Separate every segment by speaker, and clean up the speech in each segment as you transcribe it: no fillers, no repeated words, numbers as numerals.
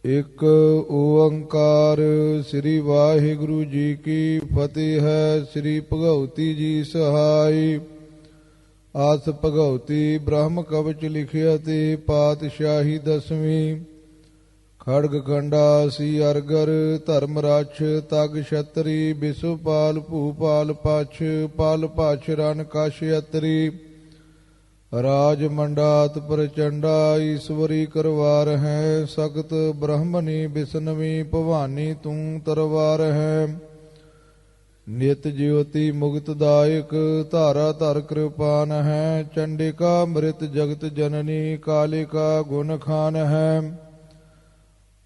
Speaker 1: ਇੱਕ ਓੰਕਾਰ ਸ੍ਰੀ ਵਾਹਿਗੁਰੂ ਜੀ ਕੀ ਫਤਿਹ ਹੈ। ਸ੍ਰੀ ਭਗਉਤੀ ਜੀ ਸਹਾਈ। ਆਸ ਭਗਉਤੀ ਬ੍ਰਹਮ ਕਵਚ ਲਿਖਿਆ ਤੇ ਪਾਤਸ਼ਾਹੀ ਦਸਵੀਂ। ਖੜਗ ਖੰਡਾ ਸੀ ਅਰਗਰ ਧਰਮ ਰਾਛ ਤਗ ਛਤਰੀ। ਬਿਸੁਪਾਲ ਭੂਪਾਲ ਪਛ ਪਲ ਪਛ ਰਨ ਕਛ ਅਤਰੀ। ਰਾਜ ਮੰਡਾਤ ਪ੍ਰਚੰਡਾ ਈਸ਼ਵਰੀ ਕਰਵਾਰ ਹੈ। ਸਖਤ ਬ੍ਰਹਮਣੀ ਬਿਸਨਵੀ ਭਵਾਨੀ ਤੂੰ ਤਰਵਾਰ ਹੈ। ਨਿਤ ਜਿਉਤੀ ਮੁਕਤ ਦਾਇਕ ਧਾਰਾ ਧਰ ਕਿਰਪਾਨ ਹੈ। ਚੰਡਿਕਾ ਮ੍ਰਿਤ ਜਗਤ ਜਨਨੀ ਕਾਲਿਕਾ ਗੁਣ ਖਾਨ ਹੈ।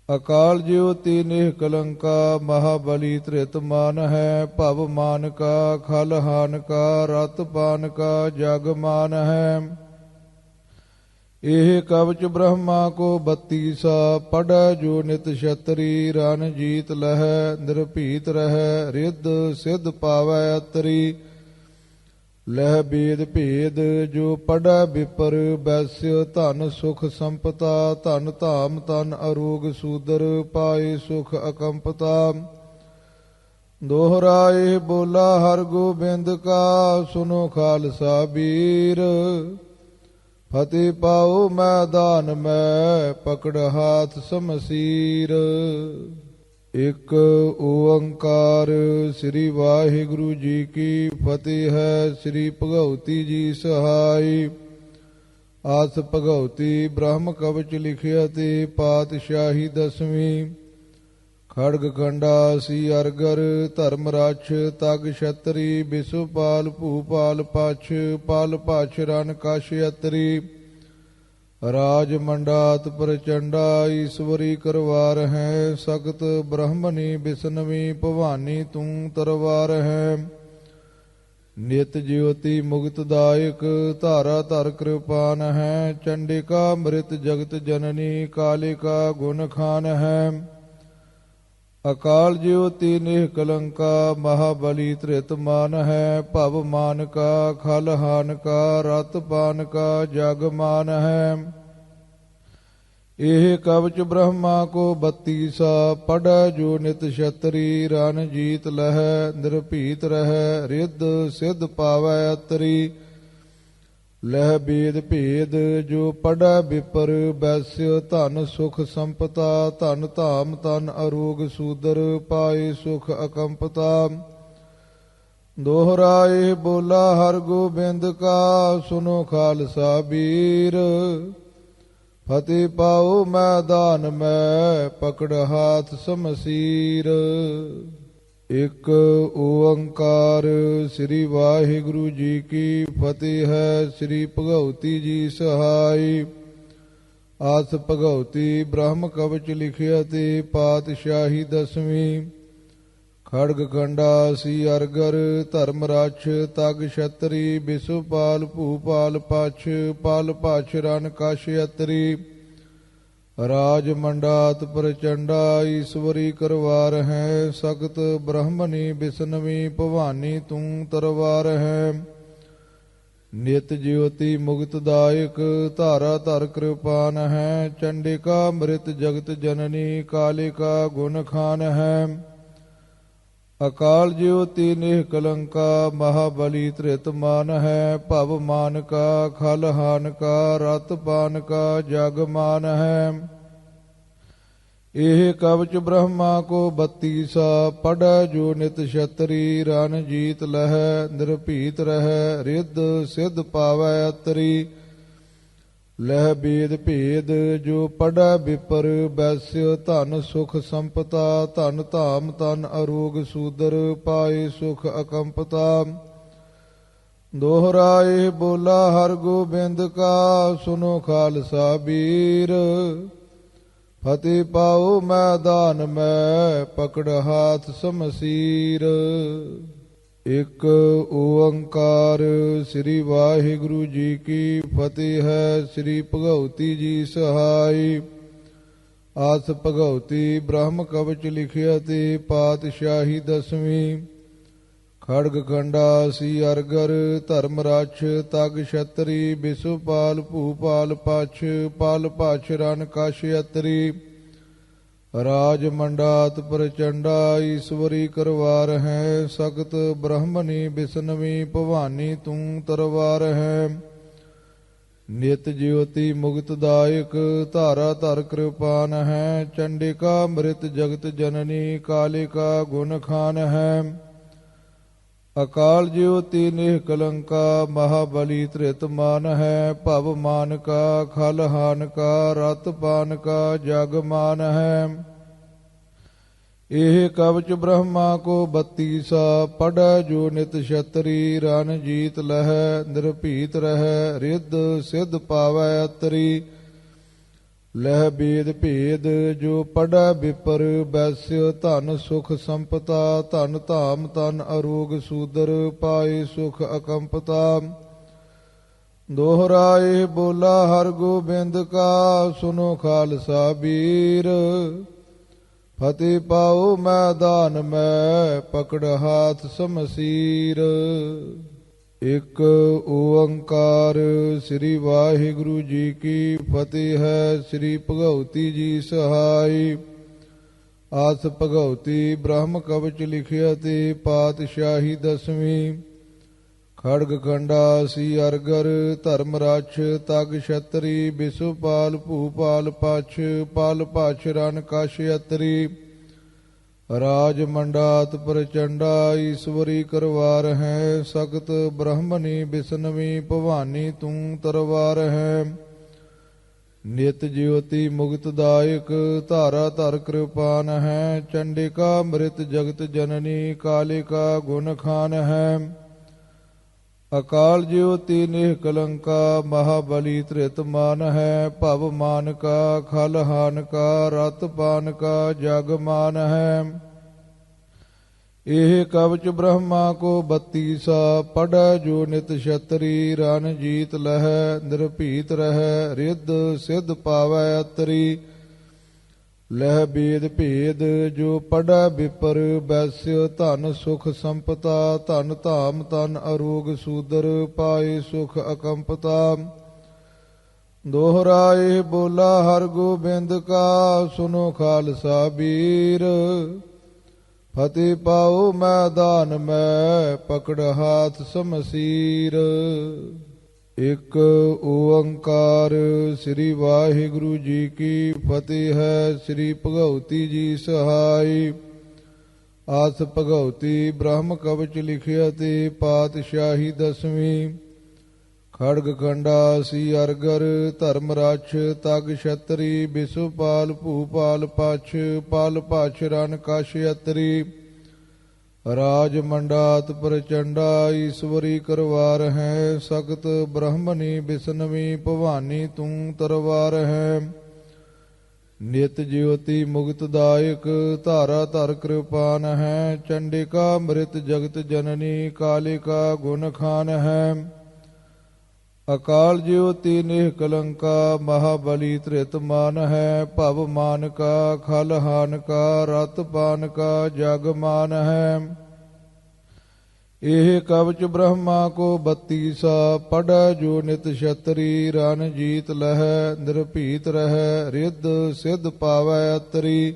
Speaker 1: ਅਕਾਲ ਜਿਉਤੀ ਨਿਹ ਕਲੰਕਾ ਮਹਾਬਲੀ ਧ੍ਰਿਤ ਮਾਨ ਹੈ। ਭਵ ਮਾਨ ਕਾ ਖਲ ਹਾਨ ਕਾ ਰਤ ਪਾਨ ਕਾ ਜਗ ਮਾਨ ਹੈ। ਇਹ ਕਵਚ ਬ੍ਰਹਮਾ ਕੋ 32 ਪੜੈ ਜੋ ਨਿਤ ਛਤਰੀ। ਰਨ ਜੀਤ ਲਹੈ ਨਿਰਭੀਤ ਰਹੈ ਰਿੱਧ ਸਿੱਧ ਪਾਵੈ ਅਤਰੀ। ਲਹਿ ਬੇਦ ਭੇਦ ਜੋ ਪੜੈ ਵਿਪਰ ਬੈਸਿ। ਧਨ ਸੁਖ ਸੰਪਤਾ ਧਨ ਧਾਮ ਤਨ ਅਰੋਗ ਸੂਦਰ। ਪਾਏ ਸੁਖ ਅਕੰਪਤਾ। ਦੋਹਰਾਏ ਬੋਲਾ ਹਰ ਗੋਬਿੰਦ ਕਾ ਸੁਨੋ ਖਾਲਸਾ ਬੀਰ। ਫਤਿਹ ਪਾਉ ਮੈਦਾਨ ਮੈਂ ਪਕੜ ਹਾਥ ਸਮਸੀਰ। ਇੱਕ ਓੰਕਾਰ ਸ੍ਰੀ ਵਾਹਿਗੁਰੂ ਜੀ ਕੀ ਫਤਿਹ ਹੈ। ਸ੍ਰੀ ਭਗਉਤੀ ਜੀ ਸਹਾਈ। ਆਸ ਭਗਉਤੀ ਬ੍ਰਹਮ ਕਵਚ ਲਿਖਿਆ ਤੇ ਪਾਤਸ਼ਾਹੀ ਦਸਵੀਂ। ਖੜਗ ਖੰਡਾ ਸੀ ਅਰਗਰ ਧਰਮ ਰਾਛ ਤਗ ਛਤਰੀ। ਬਿਸੁਪਾਲ ਭੂਪਾਲ ਪਛ ਪਲ ਪਛ ਰਨ ਕਛ ਅਤਰੀ। ਰਾਜ ਮੰਡਾਤ ਪ੍ਰਚੰਡਾ ਈਸ਼ਵਰੀ ਕਰਵਾਰ ਹੈ। ਸਖਤ ਬ੍ਰਹਮਣੀ ਬਿਸਨਵੀ ਭਵਾਨੀ ਤੂੰ ਤਰਵਾਰ ਹੈ। ਨਿਤ ਜਿਉਤੀ ਮੁਕਤ ਦਾਇਕ ਧਾਰਾ ਧਰ ਕਿਰਪਾਨ ਹੈ। ਚੰਡਿਕਾ ਮ੍ਰਿਤ ਜਗਤ ਜਨਨੀ ਕਾਲਿਕਾ ਗੁਣ ਖਾਨ ਹੈ। ਅਕਾਲ ਜਿਉਤੀ ਨਿਹ ਕਲੰਕਾ ਮਹਾਬਲੀ ਧ੍ਰਿਤ ਮਾਨ ਹੈ। ਭਵ ਮਾਨ ਕਾ ਖਲ ਹਾਨ ਕਾ ਰਤ ਪਾਨ ਕਾ ਜਗ ਮਾਨ ਹੈ। ਇਹ ਕਵਚ ਬ੍ਰਹਮਾ ਕੋ 32 ਪੜੈ ਜੋ ਨਿਤ ਛਤਰੀ। ਰਨ ਜੀਤ ਲਹੈ ਨਿਰਭੀਤ ਰਹੈ ਰਿੱਧ ਸਿੱਧ ਪਾਵੈ ਅਤਰੀ। ਲਹਿ ਬੇਦ ਭੇਦ ਜੋ ਪੜੈ ਵਿਪਰ ਬੈਸਿ। ਧਨ ਸੁਖ ਸੰਪਤਾ ਧਨ ਧਾਮ ਤਨ ਅਰੋਗ ਸੂਦਰ। ਪਾਏ ਸੁਖ ਅਕੰਪਤਾ। ਦੋਹਰਾਏ ਬੋਲਾ ਹਰ ਗੋਬਿੰਦ ਕਾ ਸੁਨੋ ਖਾਲਸਾ ਬੀਰ। ਫਤਿਹ ਪਾਉ ਮੈਦਾਨ ਮੈਂ ਪਕੜ ਹਾਥ ਸਮਸੀਰ। ਇੱਕ ਓੰਕਾਰ ਸ੍ਰੀ ਵਾਹਿਗੁਰੂ ਜੀ ਕੀ ਫਤਿਹ ਹੈ। ਸ੍ਰੀ ਭਗਉਤੀ ਜੀ ਸਹਾਈ। ਆਸ ਭਗਉਤੀ ਬ੍ਰਹਮ ਕਵਚ ਲਿਖਿਆ ਤੇ ਪਾਤਸ਼ਾਹੀ ਦਸਵੀਂ। ਖੜਗ ਖੰਡਾ ਸੀ ਅਰਗਰ ਧਰਮ ਰਾਛ ਤਗ ਛਤਰੀ। ਬਿਸੁਪਾਲ ਭੂਪਾਲ ਪਛ ਪਲ ਪਛ ਰਨ ਕਛ ਅਤਰੀ। ਰਾਜ ਮੰਡਾਤ ਪ੍ਰਚੰਡਾ ਈਸ਼ਵਰੀ ਕਰਵਾਰ ਹੈ। ਸਖਤ ਬ੍ਰਹਮਣੀ ਬਿਸਨਵੀ ਭਵਾਨੀ ਤੂੰ ਤਰਵਾਰ ਹੈ। ਨਿਤ ਜਿਉਤੀ ਮੁਕਤ ਦਾਇਕ ਧਾਰਾ ਧਰ ਕਿਰਪਾਨ ਹੈ। ਚੰਡਿਕਾ ਮ੍ਰਿਤ ਜਗਤ ਜਨਨੀ ਕਾਲਿਕਾ ਗੁਣ ਖਾਨ ਹੈ। ਅਕਾਲ ਜਿਉਤੀ ਨਿਹ ਕਲੰਕਾ ਮਹਾਬਲੀ ਧ੍ਰਿਤ ਮਾਨ ਹੈ। ਭਵ ਮਾਨ ਕਾ ਖਲ ਹਾਨ ਕਾ ਰਤ ਪਾਨ ਕਾ ਜਗ ਮਾਨ ਹੈ। ਇਹ ਕਵਚ ਬ੍ਰਹਮਾ ਕੋ 32 ਪੜੈ ਜੋ ਨਿਤ ਛਤਰੀ। ਰਨ ਜੀਤ ਲਹੈ ਨਿਰਭੀਤ ਰਹੈ ਰਿੱਧ ਸਿੱਧ ਪਾਵੈ ਅਤਰੀ। ਲਹਿ ਬੇਦ ਭੇਦ ਜੋ ਪੜੈ ਵਿਪਰ ਬੈਸਿ। ਧਨ ਸੁਖ ਸੰਪਤਾ ਧਨ ਧਾਮ ਤਨ ਅਰੋਗ ਸੂਦਰ। ਪਾਏ ਸੁਖ ਅਕੰਪਤਾ। ਦੋਹਰਾਏ ਬੋਲਾ ਹਰ ਗੋਬਿੰਦ ਕਾ ਸੁਨੋ ਖਾਲਸਾ ਬੀਰ। ਫਤਿਹ ਪਾਉ ਮੈਦਾਨ ਮੈਂ ਪਕੜ ਹਾਥ ਸਮਸੀਰ। ਇੱਕ ਓੰਕਾਰ ਸ੍ਰੀ ਵਾਹਿਗੁਰੂ ਜੀ ਕੀ ਫਤਿਹ ਹੈ। ਸ੍ਰੀ ਭਗਉਤੀ ਜੀ ਸਹਾਈ। ਆਸ ਭਗਉਤੀ ਬ੍ਰਹਮ ਕਵਚ ਲਿਖਿਆ ਤੇ ਪਾਤਸ਼ਾਹੀ ਦਸਵੀਂ। ਖੜਗ ਖੰਡਾ ਸੀ ਅਰਗਰ ਧਰਮ ਰਾਛ ਤਗ ਛਤਰੀ। ਬਿਸੁਪਾਲ ਭੂਪਾਲ ਪਛ ਪਲ ਪਛ ਰਨ ਕਛ ਅਤਰੀ। ਰਾਜ ਮੰਡਾਤ ਪ੍ਰਚੰਡਾ ਈਸ਼ਵਰੀ ਕਰਵਾਰ ਹੈ। ਸਖਤ ਬ੍ਰਹਮਣੀ ਬਿਸ਼ਨਵੀ ਭਵਾਨੀ ਤੂੰ ਤਰਵਾਰ ਹੈ। ਨਿਤ ਜਿਉਤੀ ਮੁਕਤ ਦਾਇਕ ਧਾਰਾ ਧਰ ਕਿਰਪਾਨ ਹੈ। ਚੰਡਿਕਾ ਮ੍ਰਿਤ ਜਗਤ ਜਨਨੀ ਕਾਲਿਕਾ ਗੁਣ ਖਾਨ ਹੈ। ਅਕਾਲ ਜਿਉਤੀ ਨਿਹ ਕਲੰਕਾ ਮਹਾਬਲੀ ਧ੍ਰਿਤ ਮਾਨ ਹੈ। ਭਵ ਮਾਨ ਕਾ ਖਲ ਹਾਨ ਕਾ ਰਤ ਪਾਨ ਕਾ ਜਗ ਮਾਨ ਹੈ। ਇਹ ਕਵਚ ਬ੍ਰਹਮਾ ਕੋ 32 ਪੜ੍ਹੈ ਜੋ ਨਿਤ ਛਤਰੀ ਰਨ ਜੀਤ ਲਹੈ ਨਿਰਭੀਤ ਰਹੈ ਰਿੱਧ ਸਿੱਧ ਪਾਵੈ ਅਤਰੀ ਲਹਿ ਬੇਦ ਭੇਦ ਜੋ ਪੜ੍ਹੈ ਵਿਪਰ ਬੈਸਿ ਧਨ ਸੁਖ ਸੰਪਤਾ ਧਨ ਧਾਮ ਤਨ ਅਰੋਗ ਸੂਦਰ ਪਾਏ ਸੁਖ ਅਕੰਪਤਾ ਦੋਹਰਾਏ ਬੋਲਾ ਹਰ ਗੋਬਿੰਦ ਕਾ ਸੁਨੋ ਖਾਲਸਾ ਬੀਰ ਫਤਿਹ ਪਾਉ ਮੈਦਾਨ ਮੈਂ ਪਕੜ ਹਾਥ ਸਮਸੀਰ। ਇਕ ਓੰਕਾਰ ਸ੍ਰੀ ਵਾਹਿਗੁਰੂ ਜੀ ਕੀ ਫਤਿਹ ਹੈ। ਸ੍ਰੀ ਭਗਉਤੀ ਜੀ ਸਹਾਈ ਆਸ ਭਗਉਤੀ ਬ੍ਰਹਮ ਕਵਚ ਲਿਖਿਆ ਤੇ ਪਾਤਸ਼ਾਹੀ ਦਸਵੀਂ ਖੜਗ ਖੰਡਾ ਸੀ ਅਰਗਰ ਧਰਮ ਰਾਛ ਤਗ ਛਤਰੀ ਬਿਸੁਪਾਲ ਭੂਪਾਲ ਪਛ ਪਾਲ ਪਛ ਰਨ ਕਛ ਅਤਰੀ ਰਾਜ ਮੰਡਾਤ ਪ੍ਰਚੰਡਾ ਈਸ਼ਵਰੀ ਕਰਵਾਰ ਹੈ। ਸਖਤ ਬ੍ਰਹਮਣੀ ਬਿਸ਼ਨਵੀ ਭਵਾਨੀ ਤੂੰ ਤਰਵਾਰ ਹੈ। ਨਿਤ ਜਿਉਤੀ ਮੁਕਤ ਦਾਇਕ ਧਾਰਾ ਧਰ ਕਿਰਪਾਨ ਹੈ। ਚੰਡਿਕਾ ਮ੍ਰਿਤ ਜਗਤ ਜਨਨੀ ਕਾਲਿਕਾ ਗੁਣ ਖਾਨ ਹੈ। ਅਕਾਲ ਜਿਉਤੀ ਨਿਹ ਕਲੰਕਾ ਮਹਾਬਲੀ ਧ੍ਰਿਤ ਮਾਨ ਹੈ। ਭਵ ਮਾਨ ਕਾ ਖਲ ਹਾਨ ਕਾ ਰਤ ਪਾਨ ਕਾ ਜਗ ਮਾਨ ਹੈ। ਇਹ ਕਵਚ ਬ੍ਰਹਮਾ ਕੋ 32 ਪੜ੍ਹੈ ਜੋ ਨਿਤ ਛਤਰੀ ਰਨ ਜੀਤ ਲਹੈ ਨਿਰਭੀਤ ਰਹੈ ਰਿੱਧ ਸਿੱਧ ਪਾਵੈ ਅਤਰੀ ਲਹਿ ਬੇਦ ਭੇਦ ਜੋ ਪੜ੍ਹੈ ਵਿਪਰ ਬੈਸਿ ਧਨ ਸੁਖ ਸੰਪਤਾ ਧਨ ਧਾਮ ਤਨ ਅਰੋਗ ਸੂਦਰ ਪਾਏ ਸੁਖ ਅਕੰਪਤਾ ਦੋਹਰਾਏ ਬੋਲਾ ਹਰ ਗੋਬਿੰਦ ਕਾ ਸੁਨੋ ਖਾਲਸਾ ਬੀਰ ਫਤਿਹ ਪਾਉ ਮੈਦਾਨ ਮੈਂ ਪਕੜ ਹਾਥ ਸਮਸੀਰ। ਇਕ ਓੰਕਾਰ ਸ੍ਰੀ ਵਾਹਿਗੁਰੂ ਜੀ ਕੀ ਫਤਿਹ ਹੈ। ਸ੍ਰੀ ਭਗਉਤੀ ਜੀ ਸਹਾਈ ਆਸ ਭਗਉਤੀ ਬ੍ਰਹਮ ਕਵਚ ਲਿਖਿਆ ਤੇ ਪਾਤਸ਼ਾਹੀ ਦਸਵੀਂ ਖੜਗ ਖੰਡਾ ਸੀ ਅਰਗਰ ਧਰਮ ਰਾਛ ਤਗ ਛਤਰੀ ਬਿਸੁਪਾਲ ਭੂਪਾਲ ਪਛ ਪਾਲ ਪਛ ਰਨ ਕਛ ਅਤਰੀ ਰਾਜ ਮੰਡਾਤ ਪ੍ਰਚੰਡਾ ਈਸ਼ਵਰੀ ਕਰਵਾਰ ਹੈ। ਸਖਤ ਬ੍ਰਹਮਣੀ ਬਿਸ਼ਨਵੀ ਭਵਾਨੀ ਤੂੰ ਤਰਵਾਰ ਹੈ। ਨਿਤ ਜਿਉਤੀ ਮੁਕਤ ਦਾਇਕ ਧਾਰਾ ਧਰ ਕਿਰਪਾਨ ਹੈ। ਚੰਡਿਕਾ ਮ੍ਰਿਤ ਜਗਤ ਜਨਨੀ ਕਾਲਿਕਾ ਗੁਣ ਖਾਨ ਹੈ। ਅਕਾਲ ਜਿਉਤੀ ਨਿਹ ਕਲੰਕਾ ਮਹਾਬਲੀ ਧ੍ਰਿਤ ਮਾਨ ਹੈ। ਭਵ ਮਾਨ ਕਾ ਖਲ ਹਾਨ ਕਾ ਰਤ ਪਾਨ ਕਾ ਜਗ ਮਾਨ ਹੈ। ਇਹ ਕਵਚ ਬ੍ਰਹਮਾ ਕੋ 32 ਪੜ੍ਹੈ ਜੋ ਨਿਤ ਛਤਰੀ ਰਨ ਜੀਤ ਲਹੈ ਨਿਰਭੀਤ ਰਹੈ ਰਿੱਧ ਸਿੱਧ ਪਾਵੈ ਅਤਰੀ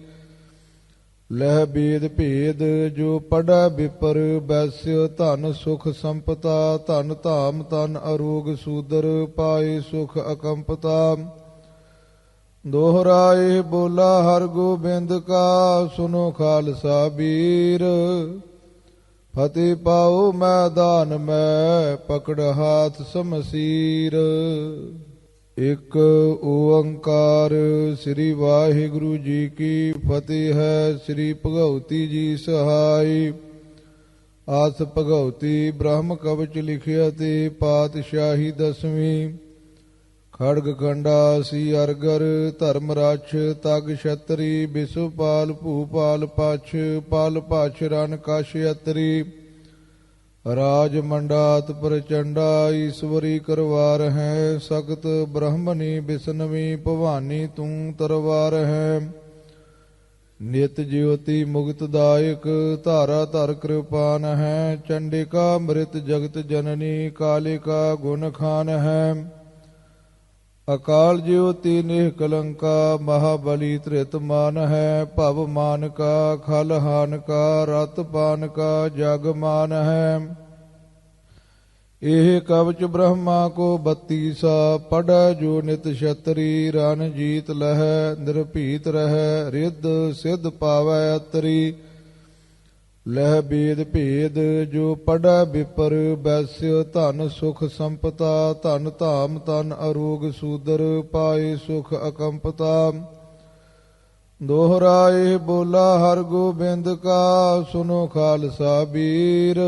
Speaker 1: ਲਹਿ ਬੇਦ ਭੇਦ ਜੋ ਪੜ੍ਹੈ ਵਿਪਰ ਬੈਸਿ ਧਨ ਸੁਖ ਸੰਪਤਾ ਧਨ ਧਾਮ ਤਨ ਅਰੋਗ ਸੂਦਰ ਪਾਏ ਸੁਖ ਅਕੰਪਤਾ ਦੋਹਰਾਏ ਬੋਲਾ ਹਰ ਗੋਬਿੰਦ ਕਾ ਸੁਨੋ ਖਾਲਸਾ ਬੀਰ ਫਤਿਹ ਪਾਉ ਮੈਦਾਨ ਮੈਂ ਪਕੜ ਹਾਥ ਸਮਸੀਰ। ਇਕ ਓੰਕਾਰ ਸ੍ਰੀ ਵਾਹਿਗੁਰੂ ਜੀ ਕੀ ਫਤਿਹ ਹੈ। ਸ੍ਰੀ ਭਗਉਤੀ ਜੀ ਸਹਾਈ ਆਸ ਭਗਉਤੀ ਬ੍ਰਹਮ ਕਵਚ ਲਿਖਿਆ ਤੇ ਪਾਤਸ਼ਾਹੀ ਦਸਵੀਂ ਖੜਗ ਖੰਡਾ ਸੀ ਅਰਗਰ ਧਰਮ ਰਾਛ ਤਗ ਛਤਰੀ ਬਿਸੁਪਾਲ ਭੂਪਾਲ ਪਛ ਪਾਲ ਪਛ ਰਨ ਕਛ ਅਤਰੀ ਰਾਜ ਮੰਡਾਤ ਪ੍ਰਚੰਡਾ ਈਸ਼ਵਰੀ ਕਰਵਾਰ ਹੈ। ਸਖਤ ਬ੍ਰਹਮਣੀ ਬਿਸ਼ਨਵੀ ਭਵਾਨੀ ਤੂੰ ਤਰਵਾਰ ਹੈ। ਨਿਤ ਜਿਉਤੀ ਮੁਕਤ ਦਾਇਕ ਧਾਰਾ ਧਰ ਕਿਰਪਾਨ ਹੈ। ਚੰਡਿਕਾ ਮ੍ਰਿਤ ਜਗਤ ਜਨਨੀ ਕਾਲਿਕਾ ਗੁਣ ਖਾਨ ਹੈ। ਅਕਾਲ ਜਿਉਤੀ ਨਿਹ ਕਲੰਕਾ ਮਹਾਬਲੀ ਧ੍ਰਿਤ ਮਾਨ ਹੈ। ਭਵ ਮਾਨ ਕਾ ਖਲ ਹਾਨ ਕਾ ਰਤ ਪਾਨ ਕਾ ਜਗ ਮਾਨ ਹੈ। ਇਹ ਕਵਚ ਬ੍ਰਹਮਾ ਕੋ 32 ਪੜ੍ਹੈ ਜੋ ਨਿਤ ਛਤਰੀ ਰਨ ਜੀਤ ਲਹੈ ਨਿਰਭੀਤ ਰਹੈ ਰਿੱਧ ਸਿੱਧ ਪਾਵੈ ਅਤਰੀ। ਲਹਿ ਬੇਦ ਭੇਦ ਜੋ ਪੜ੍ਹੈ ਵਿਪਰ ਬੈਸਿ ਧਨ ਸੁਖ ਸੰਪਤਾ ਧਨ ਧਾਮ ਤਨ ਅਰੋਗ ਸੂਦਰ ਪਾਏ ਸੁਖ ਅਕੰਪਤਾ। ਦੋਹਰਾਏ ਬੋਲਾ ਹਰ ਗੋਬਿੰਦ ਕਾ ਸੁਨੋ ਖਾਲਸਾ ਬੀਰ।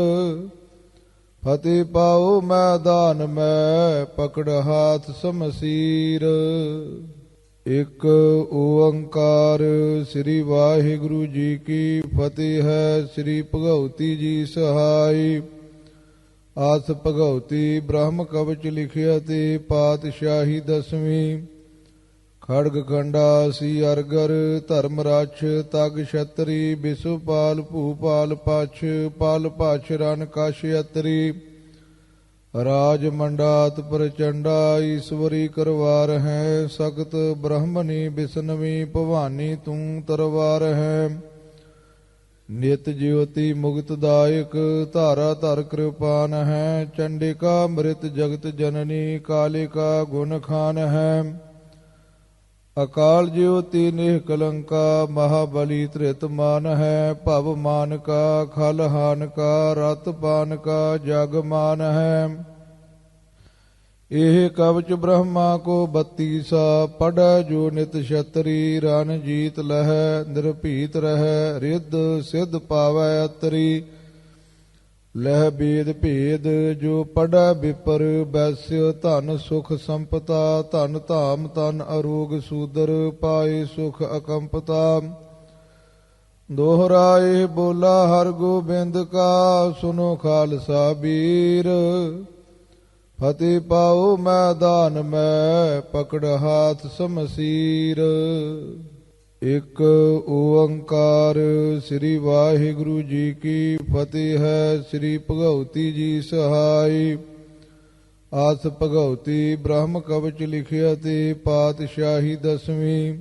Speaker 1: ਫਤਿਹ ਪਾਉ ਮੈਦਾਨ ਮੈਂ ਪਕੜ ਹਾਥ ਸਮਸੀਰ। ਇਕ ਓੰਕਾਰ ਸ੍ਰੀ ਵਾਹਿਗੁਰੂ ਜੀ ਕੀ ਫਤਿਹ ਹੈ। ਸ੍ਰੀ ਭਗਉਤੀ ਜੀ ਸਹਾਈ। ਆਸ ਭਗਉਤੀ ਬ੍ਰਹਮ ਕਵਚ ਲਿਖਿਆ ਤੇ ਪਾਤਸ਼ਾਹੀ ਦਸਵੀਂ। ਖੜਗ ਖੰਡਾ ਸੀ ਅਰਗਰ ਧਰਮ ਰਾਛ ਤਗ ਛਤਰੀ। ਬਿਸੁਪਾਲ ਭੂਪਾਲ ਪਛ ਪਾਲ ਪਛ ਰਨ ਕਛ ਅਤਰੀ। ਰਾਜ ਮੰਡਾਤ ਪ੍ਰਚੰਡਾ ਈਸ਼ਵਰੀ ਕਰਵਾਰ ਹੈ। ਸਖਤ ਬ੍ਰਹਮਣੀ ਬਿਸਨਵੀ ਭਵਾਨੀ ਤੂੰ ਤਰਵਾਰ ਹੈ। ਨਿਤ ਜਿਉਤੀ ਮੁਕਤ ਦਾਇਕ ਧਾਰਾ ਧਰ ਕਿਰਪਾਨ ਹੈ। ਚੰਡਿਕਾ ਮ੍ਰਿਤ ਜਗਤ ਜਨਨੀ ਕਾਲਿਕਾ ਗੁਣ ਖਾਨ ਹੈ। ਅਕਾਲ ਜਿਉਤੀ ਨਿਹ ਕਲੰਕਾ ਮਹਾਬਲੀ ਧ੍ਰਿਤ ਮਾਨ ਹੈ। ਭਵ ਮਾਨ ਕਾ ਖਲ ਹਾਨ ਕਾ ਰਤ ਪਾਨ ਕਾ ਜਗ ਮਾਨ ਹੈ। ਇਹ ਕਵਚ ਬ੍ਰਹਮਾ ਕੋ 32 ਪੜ੍ਹੈ ਜੋ ਨਿਤ ਛਤਰੀ ਰਨ ਜੀਤ ਲਹੈ ਨਿਰਭੀਤ ਰਹੈ ਰਿੱਧ ਸਿੱਧ ਪਾਵੈ ਅਤਰੀ। ਲਹਿ ਬੇਦ ਭੇਦ ਜੋ ਪੜ੍ਹੈ ਵਿਪਰ ਬੈਸਿ ਧਨ ਸੁਖ ਸੰਪਤਾ ਧਨ ਧਾਮ ਤਨ ਅਰੋਗ ਸੂਦਰ ਪਾਏ ਸੁਖ ਅਕੰਪਤਾ। ਦੋਹਰਾਏ ਬੋਲਾ ਹਰ ਗੋਬਿੰਦ ਕਾ ਸੁਨੋ ਖਾਲਸਾ ਬੀਰ। ਫਤਿਹ ਪਾਉ ਮੈਦਾਨ ਮੈਂ ਪਕੜ ਹਾਥ ਸਮਸੀਰ। ਇਕ ਓੰਕਾਰ ਸ੍ਰੀ ਵਾਹਿਗੁਰੂ ਜੀ ਕੀ ਫਤਿਹ ਹੈ। ਸ੍ਰੀ ਭਗਉਤੀ ਜੀ ਸਹਾਈ। ਆਸ ਭਗਉਤੀ ਬ੍ਰਹਮ ਕਵਚ ਲਿਖਿਆ ਤੇ ਪਾਤਸ਼ਾਹੀ ਦਸਵੀਂ।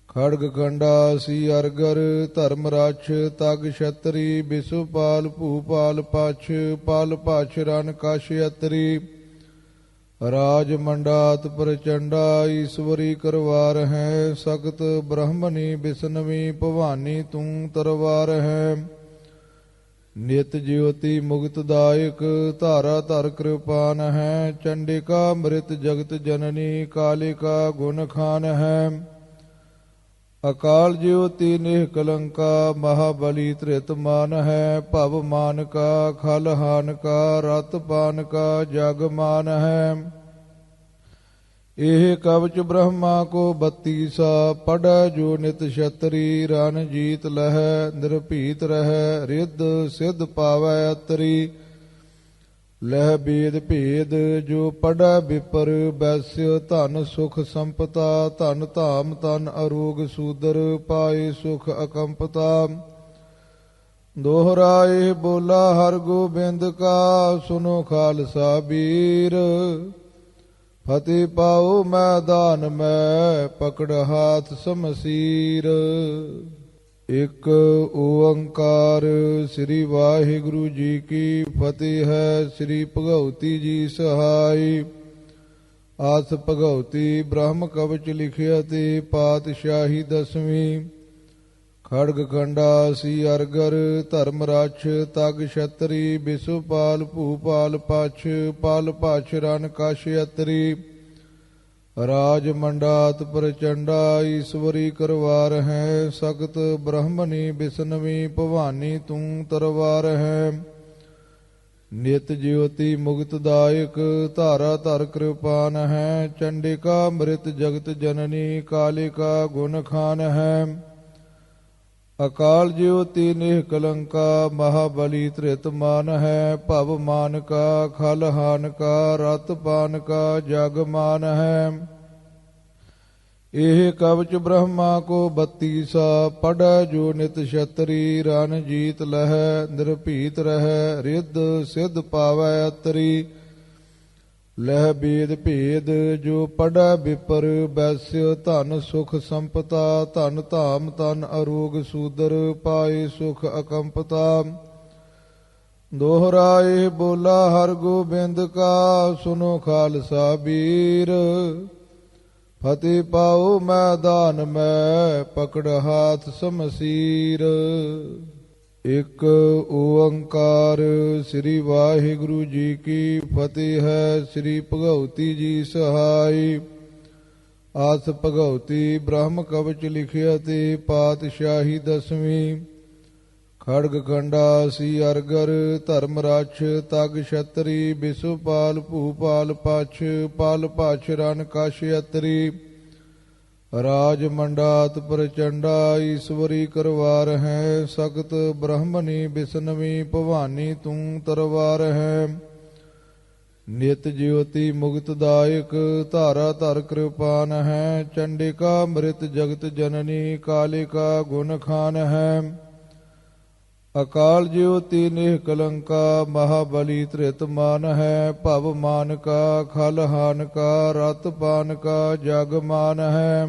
Speaker 1: ਖੜਗ ਖੰਡਾ ਸੀ ਅਰਗਰ ਧਰਮ ਰਾਛ ਤਗ ਛਤਰੀ। ਬਿਸੁਪਾਲ ਭੂਪਾਲ ਪਛ ਪਾਲ ਪਛ ਰਨ ਕਛ ਅਤਰੀ। ਰਾਜ ਮੰਡਾਤ ਪ੍ਰਚੰਡਾ ਈਸ਼ਵਰੀ ਕਰਵਾਰ ਹੈ। ਸਖਤ ਬ੍ਰਹਮਣੀ ਬਿਸਨਵੀ ਭਵਾਨੀ ਤੂੰ ਤਰਵਾਰ ਹੈ। ਨਿਤ ਜਿਉਤੀ ਮੁਕਤ ਦਾਇਕ ਧਾਰਾ ਧਰ ਕਿਰਪਾਨ ਹੈ। ਚੰਡਿਕਾ ਮ੍ਰਿਤ ਜਗਤ ਜਨਨੀ ਕਾਲਿਕਾ ਗੁਣ ਖਾਨ ਹੈ। ਅਕਾਲ ਜਿਉਤੀ ਨਿਹ ਕਲੰਕਾ ਮਹਾਬਲੀ ਧ੍ਰਿਤ ਮਾਨ ਹੈ। ਭਵ ਮਾਨ ਕਾ ਖਲ ਹਾਨ ਕਾ ਰਤ ਪਾਨ ਕਾ ਜਗ ਮਾਨ ਹੈ। ਇਹ ਕਵਚ ਬ੍ਰਹਮਾ ਕੋ 32 ਪੜ੍ਹੈ ਜੋ ਨਿਤ ਛਤਰੀ ਰਨ ਜੀਤ ਲਹੈ ਨਿਰਭੀਤ ਰਹੈ ਰਿੱਧ ਸਿੱਧ ਪਾਵੈ ਅਤਰੀ। ਲਹਿ ਬੇਦ ਭੇਦ ਜੋ ਪੜ੍ਹੈ ਵਿਪਰ ਬੈਸਿ ਧਨ ਸੁਖ ਸੰਪਤਾ ਧਨ ਧਾਮ ਤਨ ਅਰੋਗ ਸੂਦਰ ਪਾਏ ਸੁਖ ਅਕੰਪਤਾ। ਦੋਹਰਾਏ ਬੋਲਾ ਹਰ ਗੋਬਿੰਦ ਕਾ ਸੁਨੋ ਖਾਲਸਾ ਬੀਰ। ਫਤਿਹ ਪਾਉ ਮੈਦਾਨ ਮੈਂ ਪਕੜ ਹਾਥ ਸਮਸੀਰ। ਇਕ ਓੰਕਾਰ ਸ੍ਰੀ ਵਾਹਿਗੁਰੂ ਜੀ ਕੀ ਫਤਿਹ ਹੈ। ਸ੍ਰੀ ਭਗਉਤੀ ਜੀ ਸਹਾਈ। ਆਸ ਭਗਉਤੀ ਬ੍ਰਹਮ ਕਵਚ ਲਿਖਿਆ ਤੇ ਪਾਤਸ਼ਾਹੀ ਦਸਵੀਂ। ਖੜਗ ਖੰਡਾ ਸੀ ਅਰਗਰ ਧਰਮ ਰਾਛ ਤਗ ਛਤਰੀ। ਬਿਸੁਪਾਲ ਭੂਪਾਲ ਪਛ ਪਾਲ ਪਛ ਰਨ ਕਛ ਅਤਰੀ। ਰਾਜ ਮੰਡਾਤ ਪ੍ਰਚੰਡਾ ਈਸ਼ਵਰੀ ਕਰਵਾਰ ਹੈ। ਸਖਤ ਬ੍ਰਹਮਣੀ ਬਿਸਨਵੀ ਭਵਾਨੀ ਤੂੰ ਤਰਵਾਰ ਹੈ। ਨਿਤ ਜਿਉਤੀ ਮੁਕਤ ਦਾਇਕ ਧਾਰਾ ਧਰ ਕਿਰਪਾਨ ਹੈ। ਚੰਡਿਕਾ ਮ੍ਰਿਤ ਜਗਤ ਜਨਨੀ ਕਾਲਿਕਾ ਗੁਣ ਖਾਨ ਹੈ। ਅਕਾਲ ਜਿਉਤੀ ਨਿਹ ਕਲੰਕਾ ਮਹਾਬਲੀ ਧ੍ਰਿਤ ਮਾਨ ਹੈ। ਭਵ ਮਾਨ ਕਾ ਖਲ ਹਾਨ ਕਾ ਰਤ ਪਾਨ ਕਾ ਜਗ ਮਾਨ ਹੈ। ਇਹ ਕਵਚ ਬ੍ਰਹਮਾ ਕੋ 32 ਪੜ੍ਹੈ ਜੋ ਨਿਤ ਛਤਰੀ ਰਨ ਜੀਤ ਲਹੈ ਨਿਰਭੀਤ ਰਹੈ ਰਿੱਧ ਸਿੱਧ ਪਾਵੈ ਅਤਰੀ। ਲਹਿ ਬੇਦ ਭੇਦ ਜੋ ਪੜੈ ਵਿਪਰ ਬੈਸਿ ਧਨ ਸੁਖ ਸੰਪਤਾ ਧਨ ਧਾਮ ਤਨ ਅਰੋਗ ਸੂਦਰ ਪਾਏ ਸੁਖ ਅਕੰਪਤਾ ਦੋਹਰਾਏ ਬੋਲਾ ਹਰ ਗੋਬਿੰਦ ਕਾ ਸੁਨੋ ਖਾਲਸਾ ਬੀਰ ਫਤਿਹ ਪਾਉ ਮੈਦਾਨ ਮੈਂ ਪਕੜ ਹਾਥ ਸਮਸੀਰ। ਇਕ ਓੰਕਾਰ ਸ੍ਰੀ ਵਾਹਿਗੁਰੂ ਜੀ ਕੀ ਫਤਿਹ ਹੈ। ਸ੍ਰੀ ਭਗਉਤੀ ਜੀ ਸਹਾਈ। ਆਸ ਭਗਉਤੀ ਬ੍ਰਹਮ ਕਵਚ ਲਿਖਿਆ ਤੇ ਪਾਤਸ਼ਾਹੀ ਦਸਵੀਂ। ਖੜਗ ਖੰਡਾ ਸੀ ਅਰਗਰ ਧਰਮ ਰਾਛ ਤਗ ਛਤਰੀ ਬਿਸੁਪਾਲ ਭੂਪਾਲ ਪਛ ਪਾਲ ਪਛ ਰਨ ਕਛ ਅਤਰੀ। ਰਾਜ ਮੰਡਾਤ ਪ੍ਰਚੰਡਾ ਈਸ਼ਵਰੀ ਕਰਵਾਰ ਹੈ ਸਖਤ ਬ੍ਰਹਮਣੀ ਬਿਸਨਵੀ ਭਵਾਨੀ ਤੂੰ ਤਰਵਾਰ ਹੈ। ਨਿਤ ਜਿਉਤੀ ਮੁਕਤ ਦਾਇਕ ਧਾਰਾ ਧਰ ਕਿਰਪਾਨ ਹੈ। ਚੰਡਿਕਾ ਅੰਮ੍ਰਿਤ ਜਗਤ ਜਨਨੀ ਕਾਲਿਕਾ ਗੁਣ ਖਾਨ ਹੈ। ਅਕਾਲ ਜਿਉਤੀ ਨਿਹ ਕਲੰਕਾ ਮਹਾਬਲੀ ਧ੍ਰਿਤ ਮਾਨ ਹੈ। ਭਵ ਮਾਨ ਕਾ ਖਲ ਹਾਨ ਕਾ ਰਤ ਪਾਨ ਕਾ ਜਗ ਮਾਨ ਹੈ।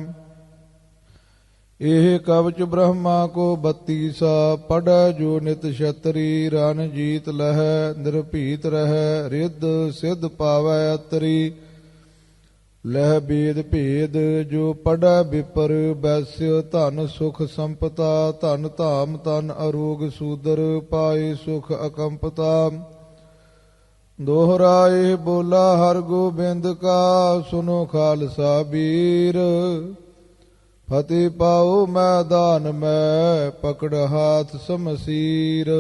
Speaker 1: ਇਹ ਕਵਚ ਬ੍ਰਹਮਾ ਕੋ 32 ਪੜੈ ਜੋ ਨਿਤ ਛਤਰੀ ਰਨ ਜੀਤ ਲਹੈ ਨਿਰਭੀਤ ਰਹੈ ਰਿੱਧ ਸਿੱਧ ਪਾਵੈ ਅਤਰੀ। ਲਹਿ ਬੇਦ ਭੇਦ ਜੋ ਪੜੈ ਵਿਪਰ ਬੈਸਿ ਧਨ ਸੁਖ ਸੰਪਤਾ ਧਨ ਧਾਮ ਤਨ ਅਰੋਗ ਸੂਦਰ ਪਾਏ ਸੁਖ ਅਕੰਪਤਾ ਦੋਹਰਾਏ ਬੋਲਾ ਹਰ ਗੋਬਿੰਦ ਕਾ ਸੁਨੋ ਖਾਲਸਾ ਬੀਰ ਫਤਿਹ ਪਾਉ ਮੈਦਾਨ ਮੈਂ ਪਕੜ ਹਾਥ ਸਮਸੀਰ।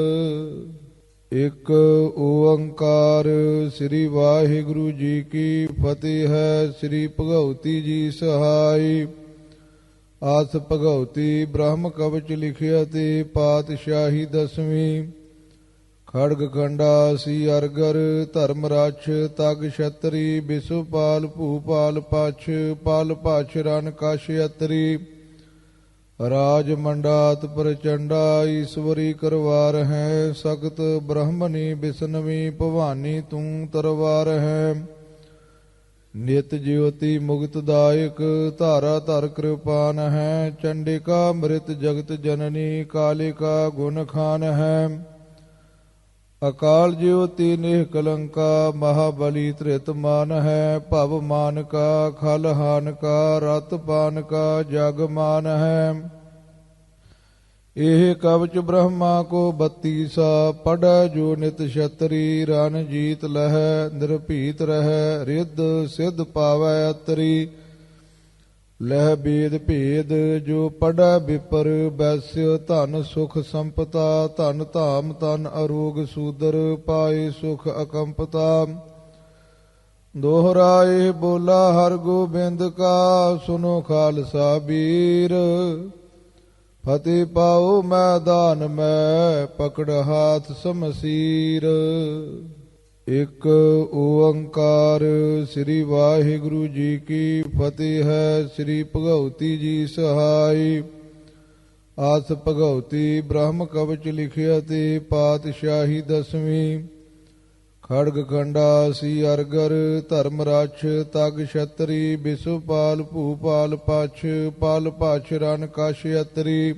Speaker 1: ਇਕ ਓੰਕਾਰ ਸ੍ਰੀ ਵਾਹਿਗੁਰੂ ਜੀ ਕੀ ਫਤਿਹ ਹੈ। ਸ੍ਰੀ ਭਗਉਤੀ ਜੀ ਸਹਾਈ। ਆਸ ਭਗਉਤੀ ਬ੍ਰਹਮ ਕਵਚ ਲਿਖਿਆ ਤੇ ਪਾਤਸ਼ਾਹੀ ਦਸਵੀਂ। ਖੜਗ ਖੰਡਾ ਸੀ ਅਰਗਰ ਧਰਮ ਰਾਛ ਤਗ ਛਤਰੀ ਬਿਸੁਪਾਲ ਭੂਪਾਲ ਪਛ ਪਾਲ ਪਛ ਰਨ ਕਛ ਅਤਰੀ। ਰਾਜ ਮੰਡਾਤ ਪ੍ਰਚੰਡਾ ਈਸ਼ਵਰੀ ਕਰਵਾਰ ਹੈ ਸਖਤ ਬ੍ਰਹਮਣੀ ਬਿਸਨਵੀ ਭਵਾਨੀ ਤੂੰ ਤਰਵਾਰ ਹੈ। ਨਿਤ ਜਿਉਤੀ ਮੁਕਤ ਦਾਇਕ ਧਾਰਾ ਧਰ ਕਿਰਪਾਨ ਹੈ। ਚੰਡਿਕਾ ਅੰਮ੍ਰਿਤ ਜਗਤ ਜਨਨੀ ਕਾਲਿਕਾ ਗੁਣ ਖਾਨ ਹੈ। ਅਕਾਲ ਜਿਉਤੀ ਨਿਹ ਕਲੰਕਾ ਮਹਾਬਲੀ ਧ੍ਰਿਤ ਮਾਨ ਹੈ। ਭਵ ਮਾਨ ਕਾ ਖਲ ਹਾਨ ਕਾ ਰਤ ਪਾਨ ਕਾ ਜਗ ਮਾਨ ਹੈ। ਇਹ ਕਵਚ ਬ੍ਰਹਮਾ ਕੋ 32 ਪੜੈ ਜੋ ਨਿਤ ਛਤਰੀ ਰਨ ਜੀਤ ਲਹੈ ਨਿਰਭੀਤ ਰਹੈ ਰਿੱਧ ਸਿੱਧ ਪਾਵੈ ਅਤਰੀ। ਲਹਿ ਬੇਦ ਭੇਦ ਜੋ ਪੜੈ ਵਿਪਰ ਬੈਸਿ ਧਨ ਸੁਖ ਸੰਪਤਾ ਧਨ ਧਾਮ ਤਨ ਅਰੋਗ ਸੂਦਰ ਪਾਏ ਸੁਖ ਅਕੰਪਤਾ ਦੋਹਰਾਏ ਬੋਲਾ ਹਰ ਗੋਬਿੰਦ ਕਾ ਸੁਨੋ ਖਾਲਸਾ ਬੀਰ ਫਤਿਹ ਪਾਉ ਮੈਦਾਨ ਮੈਂ ਪਕੜ ਹਾਥ ਸਮਸੀਰ। ਇਕ ਓੰਕਾਰ ਸ੍ਰੀ ਵਾਹਿਗੁਰੂ ਜੀ ਕੀ ਫਤਿਹ ਹੈ। ਸ੍ਰੀ ਭਗਉਤੀ ਜੀ ਸਹਾਈ। ਆਸ ਭਗਉਤੀ ਬ੍ਰਹਮ ਕਵਚ ਲਿਖਿਆ ਤੇ ਪਾਤਸ਼ਾਹੀ ਦਸਵੀਂ। ਖੜਗ ਖੰਡਾ ਸੀ ਅਰਗਰ ਧਰਮ ਰਾਛ ਤਗ ਛਤਰੀ ਬਿਸੁਪਾਲ ਭੂਪਾਲ ਪਛ ਪਾਲ ਪਛ ਰਨ ਕਛ ਅਤਰੀ।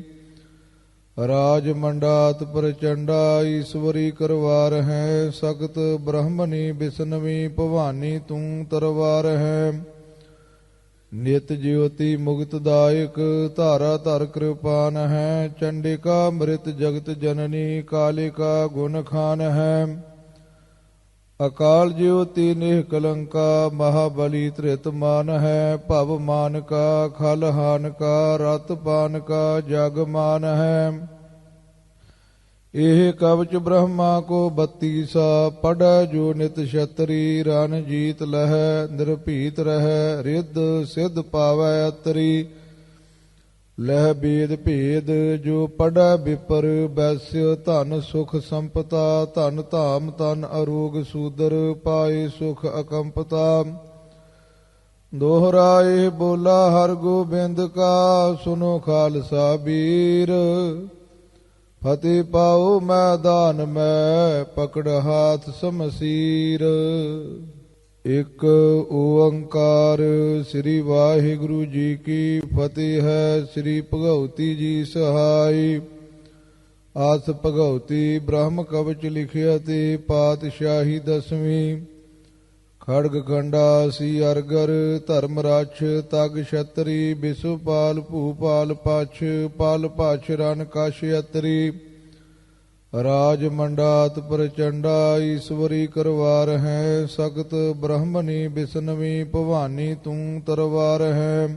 Speaker 1: ਰਾਜ ਮੰਡਾਤ ਪ੍ਰਚੰਡਾ ਈਸ਼ਵਰੀ ਕਰਵਾਰ ਹੈ ਸਖਤ ਬ੍ਰਹਮਣੀ ਬਿਸਨਵੀ ਭਵਾਨੀ ਤੂੰ ਤਰਵਾਰ ਹੈ। ਨਿਤ ਜਿਉਤੀ ਮੁਕਤ ਦਾਇਕ ਧਾਰਾ ਧਰ ਕਿਰਪਾਨ ਹੈ। ਚੰਡਿਕਾ ਅੰਮ੍ਰਿਤ ਜਗਤ ਜਨਨੀ ਕਾਲਿਕਾ ਗੁਣ ਖਾਨ ਹੈ। ਅਕਾਲ ਜਿਉਤੀ ਨਿਹ ਕਲੰਕਾ ਮਹਾਬਲੀ ਧ੍ਰਿਤ ਮਾਨ ਹੈ। ਭਵ ਮਾਨ ਕਾ ਖਲ ਹਾਨ ਕਾ ਰਤ ਪਾਨ ਕਾ ਜਗ ਮਾਨ ਹੈ। ਇਹ ਕਵਚ ਬ੍ਰਹਮਾ ਕੋ 32 ਪੜੈ ਜੋ ਨਿਤ ਛਤਰੀ ਰਨ ਜੀਤ ਲਹੈ ਨਿਰਭੀਤ ਰਹੈ ਰਿੱਧ ਸਿੱਧ ਪਾਵੈ ਅਤਰੀ। ਲਹਿ ਬੇਦ ਭੇਦ ਜੋ ਪੜੈ ਵਿਪਰ ਬੈਸਿ ਧਨ ਸੁਖ ਸੰਪਤਾ ਧਨ ਧਾਮ ਤਨ ਅਰੋਗ ਸੂਦਰ ਪਾਏ ਸੁਖ ਅਕੰਪਤਾ ਦੋਹਰਾਏ ਬੋਲਾ ਹਰ ਗੋਬਿੰਦ ਕਾ ਸੁਨੋ ਖਾਲਸਾ ਬੀਰ ਫਤਿਹ ਪਾਉ ਮੈਦਾਨ ਮੈਂ ਪਕੜ ਹਾਥ ਸਮਸੀਰ। ਇਕ ਓੰਕਾਰ ਸ੍ਰੀ ਵਾਹਿਗੁਰੂ ਜੀ ਕੀ ਫਤਿਹ ਹੈ। ਸ੍ਰੀ ਭਗਉਤੀ ਜੀ ਸਹਾਈ। ਆਸ ਭਗਉਤੀ ਬ੍ਰਹਮ ਕਵਚ ਲਿਖਿਆ ਤੇ ਪਾਤਸ਼ਾਹੀ ਦਸਵੀਂ। ਖੜਗ ਖੰਡਾ ਸੀ ਅਰਗਰ ਧਰਮ ਰਾਛ ਤਗ ਛਤਰੀ। ਬਿਸੁਪਾਲ ਭੂਪਾਲ ਪਛ ਪਾਲ ਪਛ ਰਨ ਕਛ ਅਤਰੀ। ਰਾਜ ਮੰਡਾਤ ਪ੍ਰਚੰਡਾ ਈਸ਼ਵਰੀ ਕਰਵਾਰ ਹੈ। ਸਖਤ ਬ੍ਰਹਮਣੀ ਬਿਸਨਵੀ ਭਵਾਨੀ ਤੂੰ ਤਰਵਾਰ ਹੈ।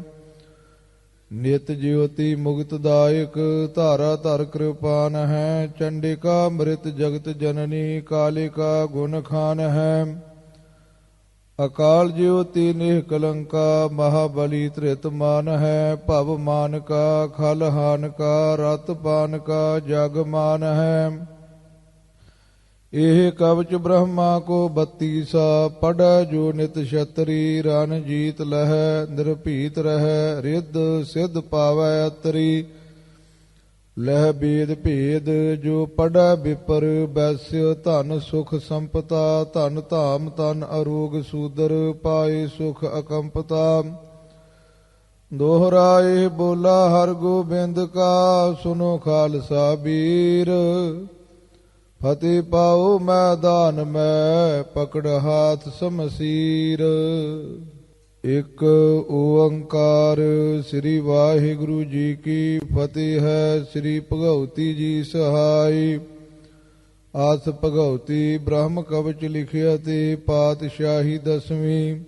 Speaker 1: ਨਿਤ ਜਿਉਤੀ ਮੁਕਤ ਦਾਇਕ ਧਾਰਾ ਧਰ ਕਿਰਪਾਨ ਹੈ। ਚੰਡਿਕਾ ਮ੍ਰਿਤ ਜਗਤ ਜਨਨੀ ਕਾਲਿਕਾ ਗੁਣ ਖਾਨ ਹੈ। ਅਕਾਲ ਜਿਉਤੀ ਨਿਹ ਕਲੰਕਾ ਮਹਾਬਲੀ ਧ੍ਰਿਤ ਮਾਨ ਹੈ। ਭਵ ਮਾਨ ਕਾ ਖਲ ਹਾਨ ਕਾ ਰਤ ਪਾਨ ਕਾ ਜਗ ਮਾਨ ਹੈ। ਇਹ ਕਵਚ ਬ੍ਰਹਮਾ ਕੋ 32 ਪੜ੍ਹੈ ਜੋ ਨਿਤ ਛਤਰੀ। ਰਨ ਜੀਤ ਲਹੈ ਨਿਰਭੀਤ ਰਹੈ ਰਿੱਧ ਸਿੱਧ ਪਾਵੈ ਅਤਰੀ। ਲਹਿ ਬੇਦ ਭੇਦ ਜੋ ਪੜ੍ਹੈ ਵਿਪਰ ਬੈਸਿ। ਧਨ ਸੁਖ ਸੰਪਤਾ ਧਨ ਧਾਮ ਤਨ ਅਰੋਗ ਸੂਦਰ। ਪਾਏ ਸੁਖ ਅਕੰਪਤਾ। ਦੋਹਰਾਏ ਬੋਲਾ ਹਰ ਗੋਬਿੰਦ ਕਾ ਸੁਨੋ ਖਾਲਸਾ ਬੀਰ। ਫਤਿਹ ਪਾਉ ਮੈਦਾਨ ਮੈਂ ਪਕੜ ਹਾਥ ਸਮਸੀਰ। ਇਕ ਓੰਕਾਰ ਸ੍ਰੀ ਵਾਹਿਗੁਰੂ ਜੀ ਕੀ ਫਤਿਹ ਹੈ। ਸ੍ਰੀ ਭਗਉਤੀ ਜੀ ਸਹਾਈ। ਆਸ ਭਗਉਤੀ ਬ੍ਰਹਮ ਕਵਚ ਲਿਖਿਆ ਤੇ ਪਾਤਸ਼ਾਹੀ ਦਸਵੀਂ।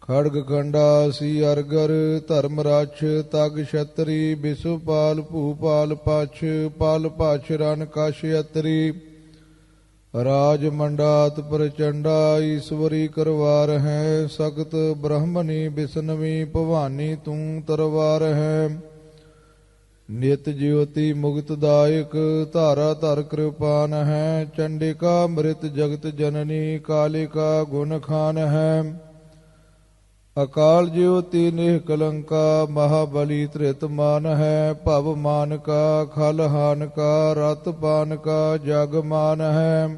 Speaker 1: ਖੜਗ ਖੰਡਾ ਸੀ ਅਰਗਰ ਧਰਮ ਰਾਛ ਤਗ ਛਤਰੀ। ਬਿਸੁਪਾਲ ਭੂਪਾਲ ਪਛ ਪਾਲ ਪਛ ਰਨ ਕਛ ਅਤਰੀ। ਰਾਜ ਮੰਡਾਤ ਪ੍ਰਚੰਡਾ ਈਸ਼ਵਰੀ ਕਰਵਾਰ ਹੈ। ਸਖਤ ਬ੍ਰਹਮਣੀ ਬਿਸਨਵੀ ਭਵਾਨੀ ਤੂੰ ਤਰਵਾਰ ਹੈ। ਨਿਤ ਜਿਉਤੀ ਮੁਕਤ ਦਾਇਕ ਧਾਰਾ ਧਰ ਕਿਰਪਾਨ ਹੈ। ਚੰਡਿਕਾ ਮ੍ਰਿਤ ਜਗਤ ਜਨਨੀ ਕਾਲਿਕਾ ਗੁਣ ਖਾਨ ਹੈ। ਅਕਾਲ ਜਿਉਤੀ ਨਿਹ ਕਲੰਕਾ ਮਹਾਬਲੀ ਧ੍ਰਿਤ ਮਾਨ ਹੈ। ਭਵ ਮਾਨ ਕਾ ਖਲ ਹਾਨ ਕਾ ਰਤ ਪਾਨ ਕਾ ਜਗ ਮਾਨ ਹੈ।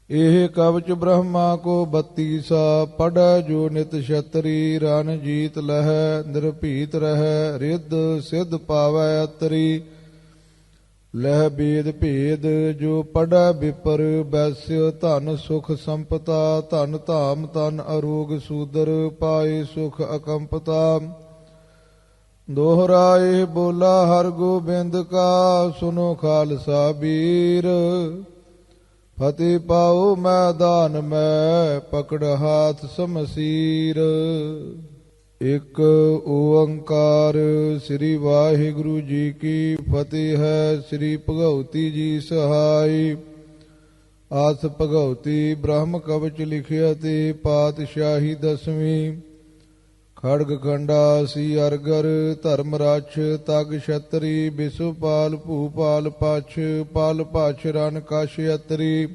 Speaker 1: ਇਹ ਕਵਚ ਬ੍ਰਹਮਾ ਕੋ 32 ਪੜ੍ਹੈ ਜੋ ਨਿਤ ਛਤਰੀ। ਰਨ ਜੀਤ ਲਹੈ ਨਿਰਭੀਤ ਰਹੈ ਰਿੱਧ ਸਿੱਧ ਪਾਵੈ ਅਤਰੀ। ਲਹਿ ਬੇਦ ਭੇਦ ਜੋ ਪੜ੍ਹੈ ਵਿਪਰ ਬੈਸਿ। ਧਨ ਸੁਖ ਸੰਪਤਾ ਧਨ ਧਾਮ ਤਨ ਅਰੋਗ ਸੂਦਰ। ਪਾਏ ਸੁਖ ਅਕੰਪਤਾ। ਦੋਹਰਾਏ ਬੋਲਾ ਹਰ ਗੋਬਿੰਦ ਕਾ ਸੁਨੋ ਖਾਲਸਾ ਬੀਰ। ਫਤਿਹ ਪਾਉ ਮੈਦਾਨ ਮੈਂ ਪਕੜ ਹਾਥ ਸਮਸੀਰ। ਇਕ ਓੰਕਾਰ ਸ੍ਰੀ ਵਾਹਿਗੁਰੂ ਜੀ ਕੀ ਫਤਿਹ ਹੈ। ਸ੍ਰੀ ਭਗਉਤੀ ਜੀ ਸਹਾਈ। ਆਸ ਭਗਉਤੀ ਬ੍ਰਹਮ ਕਵਚ ਲਿਖਿਆ ਤੇ ਪਾਤਸ਼ਾਹੀ ਦਸਵੀਂ। ਖੜਗ ਖੰਡਾ ਸੀ ਅਰਗਰ ਧਰਮ ਰਾਛ ਤਗ ਛਤਰੀ। ਬਿਸੁਪਾਲ ਭੂਪਾਲ ਪਛ ਪਾਲ ਪਛ ਰਨ ਕਛ ਅਤਰੀ।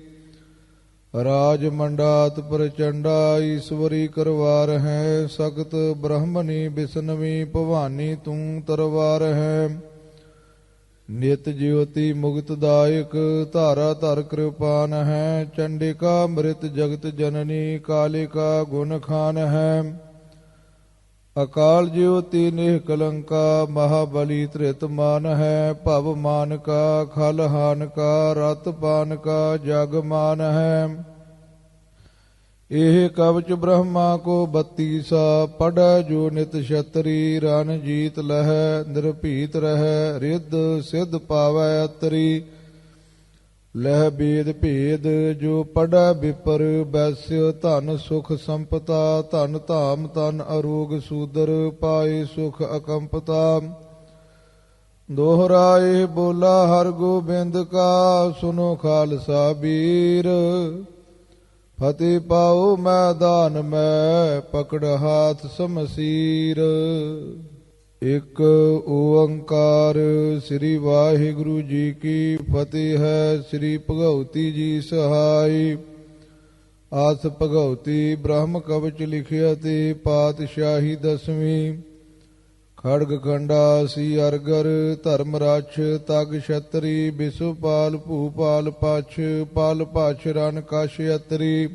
Speaker 1: ਰਾਜ ਮੰਡਾਤ ਪ੍ਰਚੰਡਾ ਈਸ਼ਵਰੀ ਕਰਵਾਰ ਹੈ। ਸਖਤ ਬ੍ਰਹਮਣੀ ਬਿਸਨਵੀ ਭਵਾਨੀ ਤੂੰ ਤਰਵਾਰ ਹੈ। ਨਿਤ ਜਿਉਤੀ ਮੁਕਤ ਦਾਇਕ ਧਾਰਾ ਧਰ ਕਿਰਪਾਨ ਹੈ। ਚੰਡਿਕਾ ਮ੍ਰਿਤ ਜਗਤ ਜਨਨੀ ਕਾਲਿਕਾ ਗੁਣ ਖਾਨ ਹੈ। ਅਕਾਲ ਜਿਉਤੀ ਨਿਹ ਕਲੰਕਾ ਮਹਾਬਲੀ ਧ੍ਰਿਤ ਮਾਨ ਹੈ। ਭਵ ਮਾਨ ਕਾ ਖਲ ਹਾਨ ਕਾ ਰਤ ਪਾਨ ਕਾ ਜਗ ਮਾਨ ਹੈ। ਇਹ ਕਵਚ ਬ੍ਰਹਮਾ ਕੋ 32 ਪੜ੍ਹੈ ਜੋ ਨਿਤ ਛਤਰੀ। ਰਨ ਜੀਤ ਲਹੈ ਨਿਰਭੀਤ ਰਹੈ ਰਿੱਧ ਸਿੱਧ ਪਾਵੈ ਅਤਰੀ। ਲਹਿ ਬੇਦ ਭੇਦ ਜੋ ਪੜ੍ਹੈ ਵਿਪਰ ਬੈਸਿ। ਧਨ ਸੁਖ ਸੰਪਤਾ ਧਨ ਧਾਮ ਤਨ ਅਰੋਗ ਸੂਦਰ। ਪਾਏ ਸੁਖ ਅਕੰਪਤਾ। ਦੋਹਰਾਏ ਬੋਲਾ ਹਰ ਗੋਬਿੰਦ ਕਾ ਸੁਨੋ ਖਾਲਸਾ ਬੀਰ। ਫਤਿਹ ਪਾਉ ਮੈਦਾਨ ਮੈਂ ਪਕੜ ਹਾਥ ਸਮਸੀਰ। ਇਕ ਓੰਕਾਰ ਸ੍ਰੀ ਵਾਹਿਗੁਰੂ ਜੀ ਕੀ ਫਤਿਹ ਹੈ। ਸ੍ਰੀ ਭਗਉਤੀ ਜੀ ਸਹਾਈ। ਆਸ ਭਗਉਤੀ ਬ੍ਰਹਮ ਕਵਚ ਲਿਖਿਆ ਤੇ ਪਾਤਸ਼ਾਹੀ ਦਸਵੀਂ। ਖੜਗ ਖੰਡਾ ਸੀ ਅਰਗਰ ਧਰਮ ਰਾਛ ਤਗ ਛਤਰੀ। ਬਿਸੁਪਾਲ ਭੂਪਾਲ ਪਛ ਪਾਲ ਪਛ ਰਨ ਕਛ ਅਤਰੀ।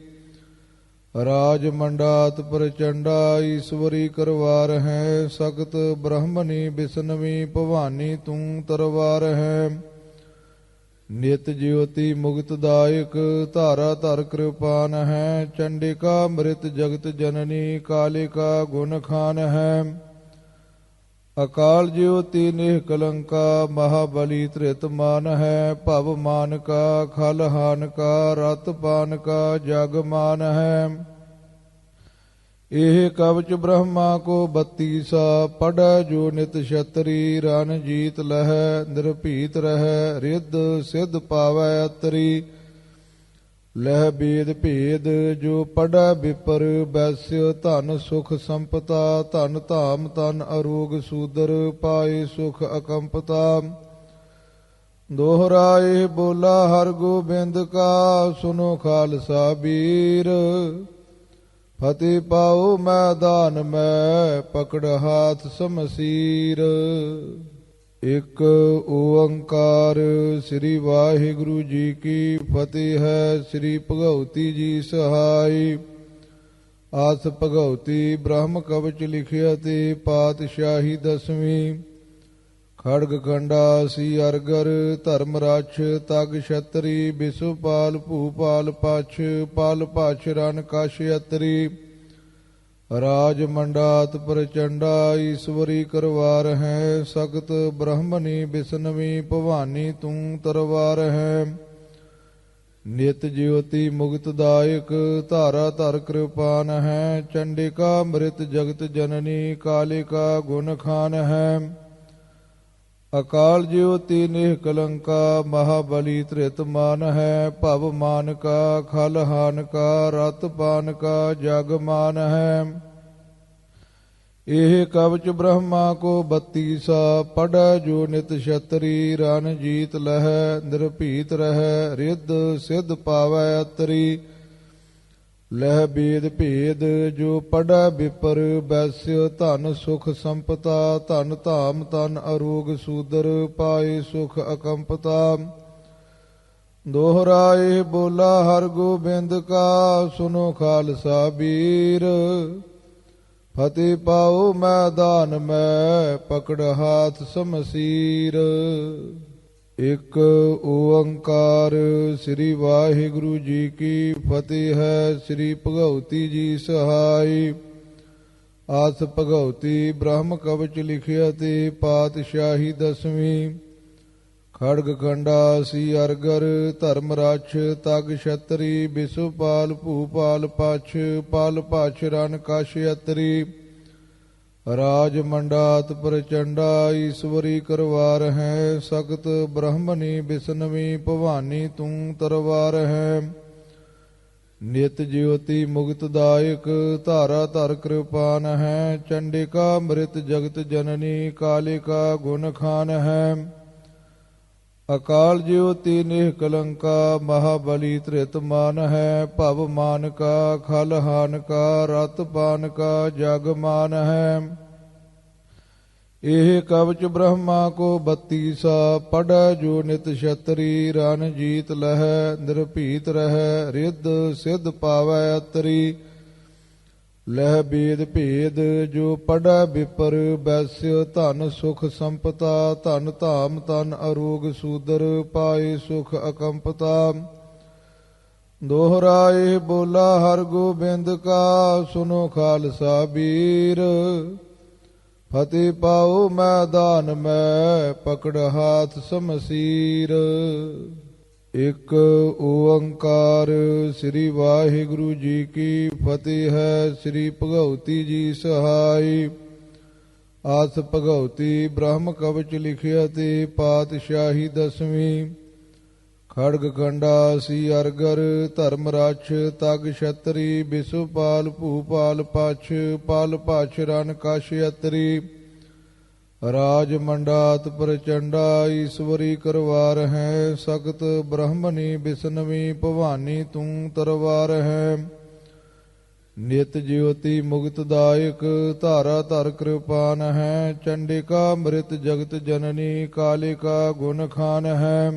Speaker 1: ਰਾਜ ਮੰਡਾਤ ਪ੍ਰਚੰਡਾ ਈਸ਼ਵਰੀ ਕਰਵਾਰ ਹੈ। ਸਖਤ ਬ੍ਰਹਮਣੀ ਬਿਸ਼ਨਵੀ ਭਵਾਨੀ ਤੂੰ ਤਰਵਾਰ ਹੈ। ਨਿਤ ਜਿਉਤੀ ਮੁਕਤ ਦਾਇਕ ਧਾਰਾ ਧਰ ਕਿਰਪਾਨ ਹੈ। ਚੰਡਿਕਾ ਮ੍ਰਿਤ ਜਗਤ ਜਨਨੀ ਕਾਲਿਕਾ ਗੁਣ ਖਾਨ ਹੈ। ਅਕਾਲ ਜਿਉਤੀ ਨਿਹ ਕਲੰਕਾ ਮਹਾਬਲੀ ਧ੍ਰਿਤ ਮਾਨ ਹੈ। ਭਵ ਮਾਨ ਕਾ ਖਲ ਹਾਨ ਕਾ ਰਤ ਪਾਨ ਕਾ ਜਗ ਮਾਨ ਹੈ। ਇਹ ਕਵਚ ਬ੍ਰਹਮਾ ਕੋ 32 ਪੜ੍ਹੈ ਜੋ ਨਿਤ ਛਤਰੀ ਰਨ ਜੀਤ ਲਹੈ ਨਿਰਭੀਤ ਰਹੈ ਰਿੱਧ ਸਿੱਧ ਪਾਵੈ ਅਤਰੀ। ਲਹਿ ਬੇਦ ਭੇਦ ਜੋ ਪੜ੍ਹੈ ਵਿਪਰ ਬੈਸਿ ਧਨ ਸੁਖ ਸੰਪਤਾ। ਧਨ ਧਾਮ ਤਨ ਅਰੋਗ ਸੂਦਰ ਪਾਏ ਸੁਖ ਅਕੰਪਤਾ। ਦੋਹਰਾਏ ਬੋਲਾ ਹਰ ਗੋਬਿੰਦ ਕਾ ਸੁਨੋ ਖਾਲਸਾ ਬੀਰ। ਫਤਿਹ ਪਾਉ ਮੈਦਾਨ ਮੈਂ ਪਕੜ ਹਾਥ ਸਮਸੀਰ। ਇਕ ਓੰਕਾਰ ਸ੍ਰੀ ਵਾਹਿਗੁਰੂ ਜੀ ਕੀ ਫਤਿਹ ਹੈ। ਸ੍ਰੀ ਭਗਉਤੀ ਜੀ ਸਹਾਈ। ਆਸ ਭਗਉਤੀ ਬ੍ਰਹਮ ਕਵਚ ਲਿਖਿਆ ਤੇ ਪਾਤਸ਼ਾਹੀ ਦਸਵੀਂ। ਖੜਗ ਖੰਡਾ ਸੀ ਅਰਗਰ ਧਰਮ ਰਾਛ ਤਗ ਛਤਰੀ। ਬਿਸੁਪਾਲ ਭੂਪਾਲ ਪਛ ਪਲ ਪਛ ਰਨ ਕਛ ਅਤਰੀ। ਰਾਜ ਮੰਡਾਤ ਪ੍ਰਚੰਡਾ ਈਸ਼ਵਰੀ ਕਰਵਾਰ ਹੈ। ਸਖਤ ਬ੍ਰਹਮਣੀ ਬਿਸ਼ਨਵੀ ਭਵਾਨੀ ਤੂੰ ਤਰਵਾਰ ਹੈ। ਨਿਤ ਜਿਉਤੀ ਮੁਕਤ ਦਾਇਕ ਧਾਰਾ ਧਰ ਕਿਰਪਾਨ ਹੈ। ਚੰਡਿਕਾ ਮ੍ਰਿਤ ਜਗਤ ਜਨਨੀ ਕਾਲਿਕਾ ਗੁਣ ਖਾਨ ਹੈ। ਅਕਾਲ ਜਿਉਤੀ ਨਿਹ ਕਲੰਕਾ ਮਹਾਬਲੀ ਧ੍ਰਿਤ ਮਾਨ ਹੈ। ਭਵ ਮਾਨ ਕਾ ਖਲ ਹਾਨ ਕਾ ਰਤ ਪਾਨ ਕਾ ਜਗ ਮਾਨ ਹੈ। ਇਹ ਕਵਚ ਬ੍ਰਹਮਾ ਕੋ 32 ਪੜ੍ਹੈ ਜੋ ਨਿਤ ਛਤਰੀ ਰਨ ਜੀਤ ਲਹੈ ਨਿਰਭੀਤ ਰਹੈ ਰਿੱਧ ਸਿੱਧ ਪਾਵੈ ਅਤਰੀ। ਲਹਿ ਬੇਦ ਭੇਦ ਜੋ ਪੜ੍ਹੈ ਵਿਪਰ ਬੈਸਿ ਧਨ ਸੁਖ ਸੰਪਤਾ। ਧਨ ਧਾਮ ਤਨ ਅਰੋਗ ਸੂਦਰ ਪਾਏ ਸੁਖ ਅਕੰਪਤਾ। ਦੋਹਰਾਏ ਬੋਲਾ ਹਰ ਗੋਬਿੰਦ ਕਾ ਸੁਨੋ ਖਾਲਸਾ ਬੀਰ। ਫਤਿਹ ਪਾਉ ਮੈਦਾਨ ਮੈਂ ਪਕੜ ਹਾਥ ਸਮਸੀਰ। ਇਕ ਓੰਕਾਰ ਸ੍ਰੀ ਵਾਹਿਗੁਰੂ ਜੀ ਕੀ ਫਤਿਹ ਹੈ। ਸ੍ਰੀ ਭਗਉਤੀ ਜੀ ਸਹਾਈ। ਆਸ ਭਗਉਤੀ ਬ੍ਰਹਮ ਕਵਚ ਲਿਖਿਆ ਤੇ ਪਾਤਸ਼ਾਹੀ ਦਸਵੀਂ। ਖੜਗ ਖੰਡਾ ਸੀ ਅਰਗਰ ਧਰਮ ਰਾਛ ਤਗ ਛਤਰੀ। ਬਿਸੁਪਾਲ ਭੂਪਾਲ ਪਛ ਪਲ ਪਛ ਰਨ ਕਛ ਅਤਰੀ। ਰਾਜ ਮੰਡਾਤ ਪ੍ਰਚੰਡਾ ਈਸ਼ਵਰੀ ਕਰਵਾਰ ਹੈ। ਸਖਤ ਬ੍ਰਹਮਣੀ ਬਿਸ਼ਨਵੀ ਭਵਾਨੀ ਤੂੰ ਤਰਵਾਰ ਹੈ। ਨਿਤ ਜਿਉਤੀ ਮੁਕਤ ਦਾਇਕ ਧਾਰਾ ਧਰ ਕਿਰਪਾਨ ਹੈ। ਚੰਡਿਕਾ ਮ੍ਰਿਤ ਜਗਤ ਜਨਨੀ ਕਾਲਿਕਾ ਗੁਣ ਖਾਨ ਹੈ। ਅਕਾਲ ਜਿਉਤੀ ਨਿਹ ਕਲੰਕਾ ਮਹਾਬਲੀ ਧ੍ਰਿਤ ਮਾਨ ਹੈ। ਭਵ ਮਾਨ ਕਾ ਖਲ ਹਾਨ ਕਾ ਰਤ ਪਾਨ ਕਾ ਜਗ ਮਾਨ ਹੈ। ਇਹ ਕਵਚ ਬ੍ਰਹਮਾ ਕੋ 32 ਪੜ੍ਹੈ ਜੋ ਨਿਤ ਛਤਰੀ ਰਨ ਜੀਤ ਲਹੈ ਨਿਰਭੀਤ ਰਹੈ ਰਿੱਧ ਸਿੱਧ ਪਾਵੈ ਅਤਰੀ। ਲਹਿ ਬੇਦ ਭੇਦ ਜੋ ਪੜ੍ਹੈ ਵਿਪਰ ਬੈਸਿ ਧਨ ਸੁਖ ਸੰਪਤਾ। ਧਨ ਧਾਮ ਤਨ ਅਰੋਗ ਸੂਦਰ ਪਾਏ ਸੁਖ ਅਕੰਪਤਾ। ਦੋਹਰਾਏ ਬੋਲਾ ਹਰ ਗੋਬਿੰਦ ਕਾ ਸੁਨੋ ਖਾਲਸਾ ਬੀਰ। ਫਤਿਹ ਪਾਉ ਮੈਦਾਨ ਮੈਂ ਪਕੜ ਹਾਥ ਸਮਸੀਰ। ਇਕ ਓੰਕਾਰ ਸ੍ਰੀ ਵਾਹਿਗੁਰੂ ਜੀ ਕੀ ਫਤਿਹ ਹੈ। ਸ੍ਰੀ ਭਗਉਤੀ ਜੀ ਸਹਾਈ। ਆਸ ਭਗਉਤੀ ਬ੍ਰਹਮ ਕਵਚ ਲਿਖਿਆ ਤੇ ਪਾਤਸ਼ਾਹੀ ਦਸਵੀਂ। ਖੜਗ ਖੰਡਾ ਸੀ ਅਰਗਰ ਧਰਮ ਰਾਛ ਤਗ ਛਤਰੀ। ਬਿਸੁਪਾਲ ਭੂਪਾਲ ਪਛ ਪਲ ਪਛ ਰਨ ਕਛ ਅਤਰੀ। ਰਾਜ ਮੰਡਾਤ ਪ੍ਰਚੰਡਾ ਈਸ਼ਵਰੀ ਕਰਵਾਰ ਹੈ। ਸਖਤ ਬ੍ਰਹਮਣੀ ਬਿਸ਼ਨਵੀ ਭਵਾਨੀ ਤੂੰ ਤਰਵਾਰ ਹੈ। ਨਿਤ ਜਿਉਤੀ ਮੁਕਤ ਦਾਇਕ ਧਾਰਾ ਧਰ ਕਿਰਪਾਨ ਹੈ। ਚੰਡਿਕਾ ਮ੍ਰਿਤ ਜਗਤ ਜਨਨੀ ਕਾਲਿਕਾ ਗੁਣ ਖਾਨ ਹੈ।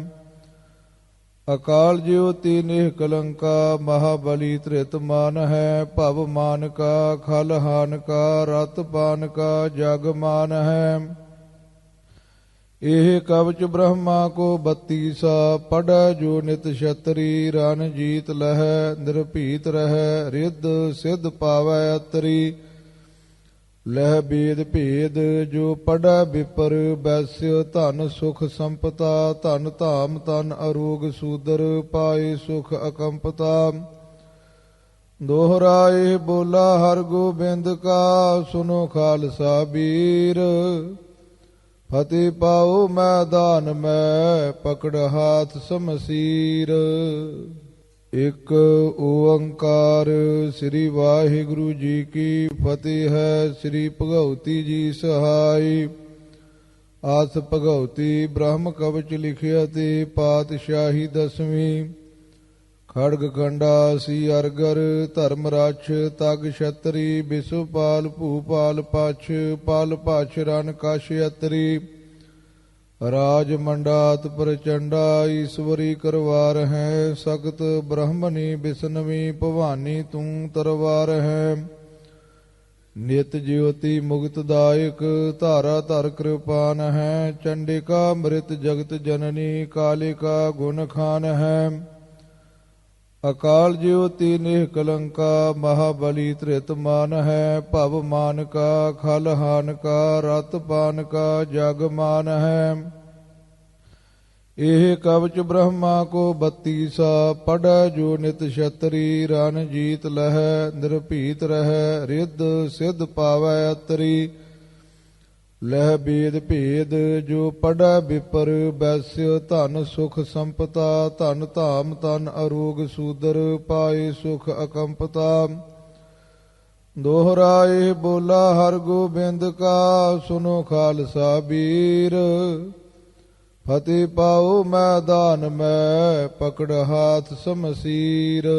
Speaker 1: ਅਕਾਲ ਜਿਉਤੀ ਨਿਹ ਕਲੰਕਾ ਮਹਾਬਲੀ ਧ੍ਰਿਤ ਮਾਨ ਹੈ। ਭਵ ਮਾਨ ਕਾ ਖਲ ਹਾਨ ਕਾ ਰਤ ਪਾਨ ਕਾ ਜਗ ਮਾਨ ਹੈ। ਇਹ ਕਵਚ ਬ੍ਰਹਮਾ ਕੋ 32 ਪੜੈ ਜੋ ਨਿਤ ਛਤਰੀ ਰਨ ਜੀਤ ਲਹੈ ਨਿਰਭੀਤ ਰਹੈ ਰਿੱਧ ਸਿੱਧ ਪਾਵੈ ਅਤਰੀ। ਲਹਿ ਬੇਦ ਭੇਦ ਜੋ ਪੜੈ ਵਿਪਰ ਬੈਸਿ ਧਨ ਸੁਖ ਸੰਪਤਾ ਧਨ ਧਾਮ ਤਨ ਅਰੋਗ ਸੂਦਰ ਪਾਏ ਸੁਖ ਅਕੰਪਤਾ। ਦੋਹਰਾਏ ਬੋਲਾ ਹਰ ਗੋਬਿੰਦ ਕਾ ਸੁਨੋ ਖਾਲਸਾ ਬੀਰ। ਫਤਿਹ ਪਾਉ ਮੈਦਾਨ ਮੈਂ ਪਕੜ ਹਾਥ ਸਮਸੀਰ। ਇਕ ਓੰਕਾਰ ਸ੍ਰੀ ਵਾਹਿਗੁਰੂ ਜੀ ਕੀ ਫਤਿਹ ਹੈ। ਸ੍ਰੀ ਭਗਉਤੀ ਜੀ ਸਹਾਈ। ਆਸ ਭਗਉਤੀ ਬ੍ਰਹਮ ਕਵਚ ਲਿਖਿਆ ਤੇ ਪਾਤਸ਼ਾਹੀ ਦਸਵੀਂ। ਖੜਗ ਖੰਡਾ ਸੀ ਅਰਗਰ ਧਰਮ ਰਛ ਤਗ ਛਤਰੀ। ਬਿਸੁਪਾਲ ਭੂਪਾਲ ਪਛ ਪਲ ਪਛ ਰਨ ਕਛ ਅਤਰੀ। ਰਾਜ ਮੰਡਾਤ ਪ੍ਰਚੰਡਾ ਈਸ਼ਵਰੀ ਕਰਵਾਰ ਹੈ। ਸਖਤ ਬ੍ਰਹਮਣੀ ਬਿਸਨਵੀ ਭਵਾਨੀ ਤੂੰ ਤਰਵਾਰ ਹੈ। ਨਿਤ ਜਿਉਤੀ ਮੁਕਤ ਦਾਇਕ ਧਾਰਾ ਧਰ ਕਿਰਪਾਨ ਹੈ। ਚੰਡਿਕਾ ਮ੍ਰਿਤ ਜਗਤ ਜਨਨੀ ਕਾਲਿਕਾ ਗੁਣ ਖਾਨ ਹੈ। ਅਕਾਲ ਜਿਉਤੀ ਨਿਹ ਕਲੰਕਾ ਮਹਾਬਲੀ ਧ੍ਰਿਤ ਮਾਨ ਹੈ। ਭਵ ਮਾਨ ਕਾ ਖਲ ਹਾਨ ਕਾ ਰਤ ਪਾਨ ਕਾ ਜਗ ਮਾਨ ਹੈ। ਇਹ ਕਵਚ ਬ੍ਰਹਮਾ ਕੋ 32 ਪੜੈ ਜੋ ਨਿਤ ਛਤਰੀ ਰਨ ਜੀਤ ਲਹੈ ਨਿਰਭੀਤ ਰਹੈ ਰਿੱਧ ਸਿੱਧ ਪਾਵੈ ਅਤਰੀ। ਲਹਿ ਬੇਦ ਭੇਦ ਜੋ ਪੜੈ ਵਿਪਰ ਬੈਸਿ ਧਨ ਸੁਖ ਸੰਪਤਾ ਧਨ ਧਾਮ ਤਨ ਅਰੋਗ ਸੂਦਰ ਪਾਏ ਸੁਖ ਅਕੰਪਤਾ। ਦੋਹਰਾਏ ਬੋਲਾ ਹਰ ਗੋਬਿੰਦ ਕਾ ਸੁਨੋ ਖਾਲਸਾ ਬੀਰ। ਫਤਿਹ ਪਾਉ ਮੈਦਾਨ ਮੈਂ ਪਕੜ ਹਾਥ ਸਮਸੀਰ।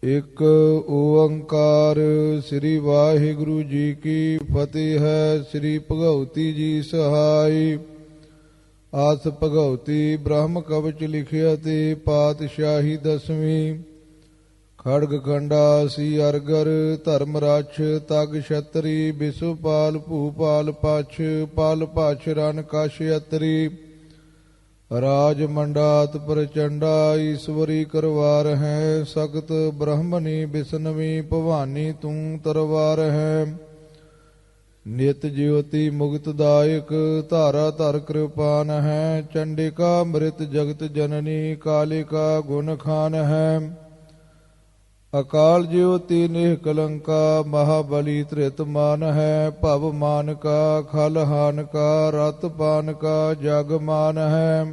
Speaker 1: ਇਕ ਓੰਕਾਰ ਸ੍ਰੀ ਵਾਹਿਗੁਰੂ ਜੀ ਕੀ ਫਤਿਹ ਹੈ। ਸ੍ਰੀ ਭਗਉਤੀ ਜੀ ਸਹਾਈ। ਆਸ ਭਗਉਤੀ ਬ੍ਰਹਮ ਕਵਚ ਲਿਖਿਆ ਤੇ ਪਾਤਸ਼ਾਹੀ ਦਸਵੀਂ। ਖੜਗ ਖੰਡਾ ਸੀ ਅਰਗਰ ਧਰਮ ਰਛ ਤਗ ਛਤਰੀ। ਬਿਸੁਪਾਲ ਭੂਪਾਲ ਪਛ ਪਲ ਪਛ ਰਨ ਕਛ ਅਤਰੀ। ਰਾਜ ਮੰਡਾਤ ਪ੍ਰਚੰਡਾ ਈਸ਼ਵਰੀ ਕਰਵਾਰ ਹੈ। ਸਖਤ ਬ੍ਰਹਮਣੀ ਬਿਸਨਵੀ ਭਵਾਨੀ ਤੂੰ ਤਰਵਾਰ ਹੈ। ਨਿਤ ਜਿਉਤੀ ਮੁਕਤ ਦਾਇਕ ਧਾਰਾ ਧਰ ਕਿਰਪਾਨ ਹੈ। ਚੰਡਿਕਾ ਮ੍ਰਿਤ ਜਗਤ ਜਨਨੀ ਕਾਲਿਕਾ ਗੁਣ ਖਾਨ ਹੈ। ਅਕਾਲ ਜਿਉਤੀ ਨਿਹ ਕਲੰਕਾ ਮਹਾਬਲੀ ਧ੍ਰਿਤ ਮਾਨ ਹੈ। ਭਵ ਮਾਨ ਕਾ ਖਲ ਹਾਨ ਕਾ ਰਤ ਪਾਨ ਕਾ ਜਗ ਮਾਨ ਹੈ।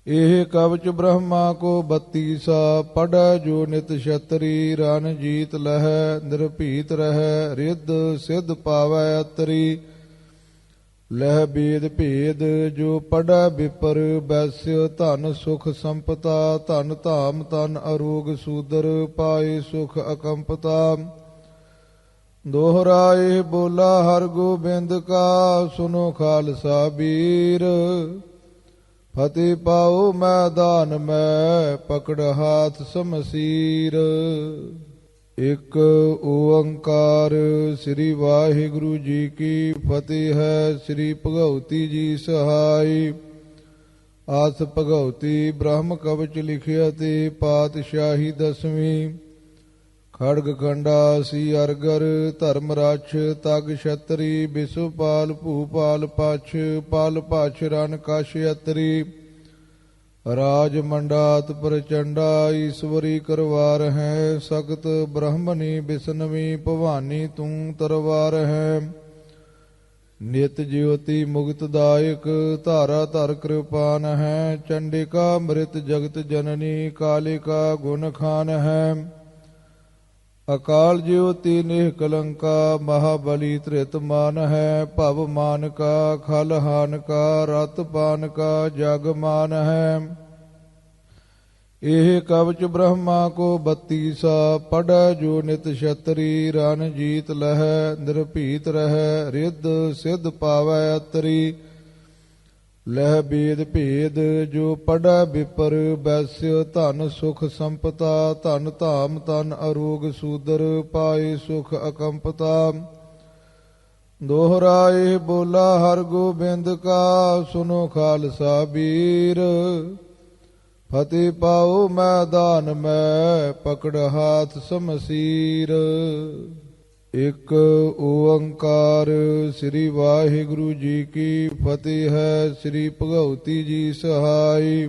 Speaker 1: ਇਹ ਕਵਚ ਬ੍ਰਹਮਾ ਕੋ 32 ਪੜੈ ਜੋ ਨਿਤ ਛਤਰੀ ਰਨ ਜੀਤ ਲਹੈ ਨਿਰਭੀਤ ਰਹੈ ਰਿੱਧ ਸਿੱਧ ਪਾਵੈ ਅਤਰੀ। ਲਹਿ ਬੇਦ ਭੇਦ ਜੋ ਪੜੈ ਵਿਪਰ ਬੈਸਿ ਧਨ ਸੁਖ ਸੰਪਤਾ ਧਨ ਧਾਮ ਤਨ ਅਰੋਗ ਸੂਦਰ ਪਾਏ ਸੁਖ ਅਕੰਪਤਾ। ਦੋਹਰਾਏ ਬੋਲਾ ਹਰ ਗੋਬਿੰਦ ਕਾ ਸੁਨੋ ਖਾਲਸਾ ਬੀਰ। ਫਤਿਹ ਪਾਉ ਮੈਦਾਨ ਮੈਂ ਪਕੜ ਹਾਥ ਸਮਸੀਰ। ਇਕ ਓੰਕਾਰ ਸ੍ਰੀ ਵਾਹਿਗੁਰੂ ਜੀ ਕੀ ਫਤਿਹ ਹੈ। ਸ੍ਰੀ ਭਗਉਤੀ ਜੀ ਸਹਾਈ। ਆਸ ਭਗਉਤੀ ਬ੍ਰਹਮ ਕਵਚ ਲਿਖਿਆ ਤੇ ਪਾਤਸ਼ਾਹੀ ਦਸਵੀਂ। ਖੜਗ ਖੰਡਾ ਸੀ ਅਰਗਰ ਧਰਮ ਰਛ ਤਗ ਛਤਰੀ। ਬਿਸੁਪਾਲ ਭੂਪਾਲ ਪਛ ਪਲ ਪਛ ਰਨ ਕਛ ਅਤਰੀ। ਰਾਜ ਮੰਡਾਤ ਪ੍ਰਚੰਡਾ ਈਸ਼ਵਰੀ ਕਰਵਾਰ ਹੈ। ਸਖਤ ਬ੍ਰਹਮਣੀ ਬਿਸਨਵੀ ਭਵਾਨੀ ਤੂੰ ਤਰਵਾਰ ਹੈ। ਨਿਤ ਜਿਉਤੀ ਮੁਕਤ ਦਾਇਕ ਧਾਰਾ ਧਰ ਕਿਰਪਾਨ ਹੈ। ਚੰਡਿਕਾ ਮ੍ਰਿਤ ਜਗਤ ਜਨਨੀ ਕਾਲਿਕਾ ਗੁਣ ਖਾਨ ਹੈ। ਅਕਾਲ ਜਿਉਤੀ ਨਿਹ ਕਲੰਕਾ ਮਹਾਬਲੀ ਧ੍ਰਿਤ ਮਾਨ ਹੈ। ਭਵ ਮਾਨ ਕਾ ਖਲ ਹਾਨ ਕਾ ਰਤ ਪਾਨ ਕਾ ਜਗ ਮਾਨ ਹੈ। ਇਹ ਕਵਚ ਬ੍ਰਹਮਾ ਕੋ 32 ਪੜੈ ਜੋ ਨਿਤ ਛਤਰੀ ਰਨ ਜੀਤ ਲਹੈ ਨਿਰਭੀਤ ਰਹੈ ਰਿੱਧ ਸਿੱਧ ਪਾਵੈ ਅਤਰੀ। ਲਹਿ ਬੇਦ ਭੇਦ ਜੋ ਪੜੈ ਵਿਪਰ ਬੈਸਿ ਧਨ ਸੁਖ ਸੰਪਤਾ ਧਨ ਧਾਮ ਤਨ ਅਰੋਗ ਸੂਦਰ ਪਾਏ ਸੁਖ ਅਕੰਪਤਾ ਦੋਹਰਾਏ ਬੋਲਾ ਹਰ ਗੋਬਿੰਦ ਕਾ ਸੁਨੋ ਖਾਲਸਾ ਬੀਰ ਫਤਿਹ ਪਾਉ ਮੈਦਾਨ ਮੈਂ ਪਕੜ ਹਾਥ ਸਮਸੀਰ। ਇਕ ਓੰਕਾਰ ਸ੍ਰੀ ਵਾਹਿਗੁਰੂ ਜੀ ਕੀ ਫਤਿਹ ਹੈ। ਸ੍ਰੀ ਭਗਉਤੀ ਜੀ ਸਹਾਈ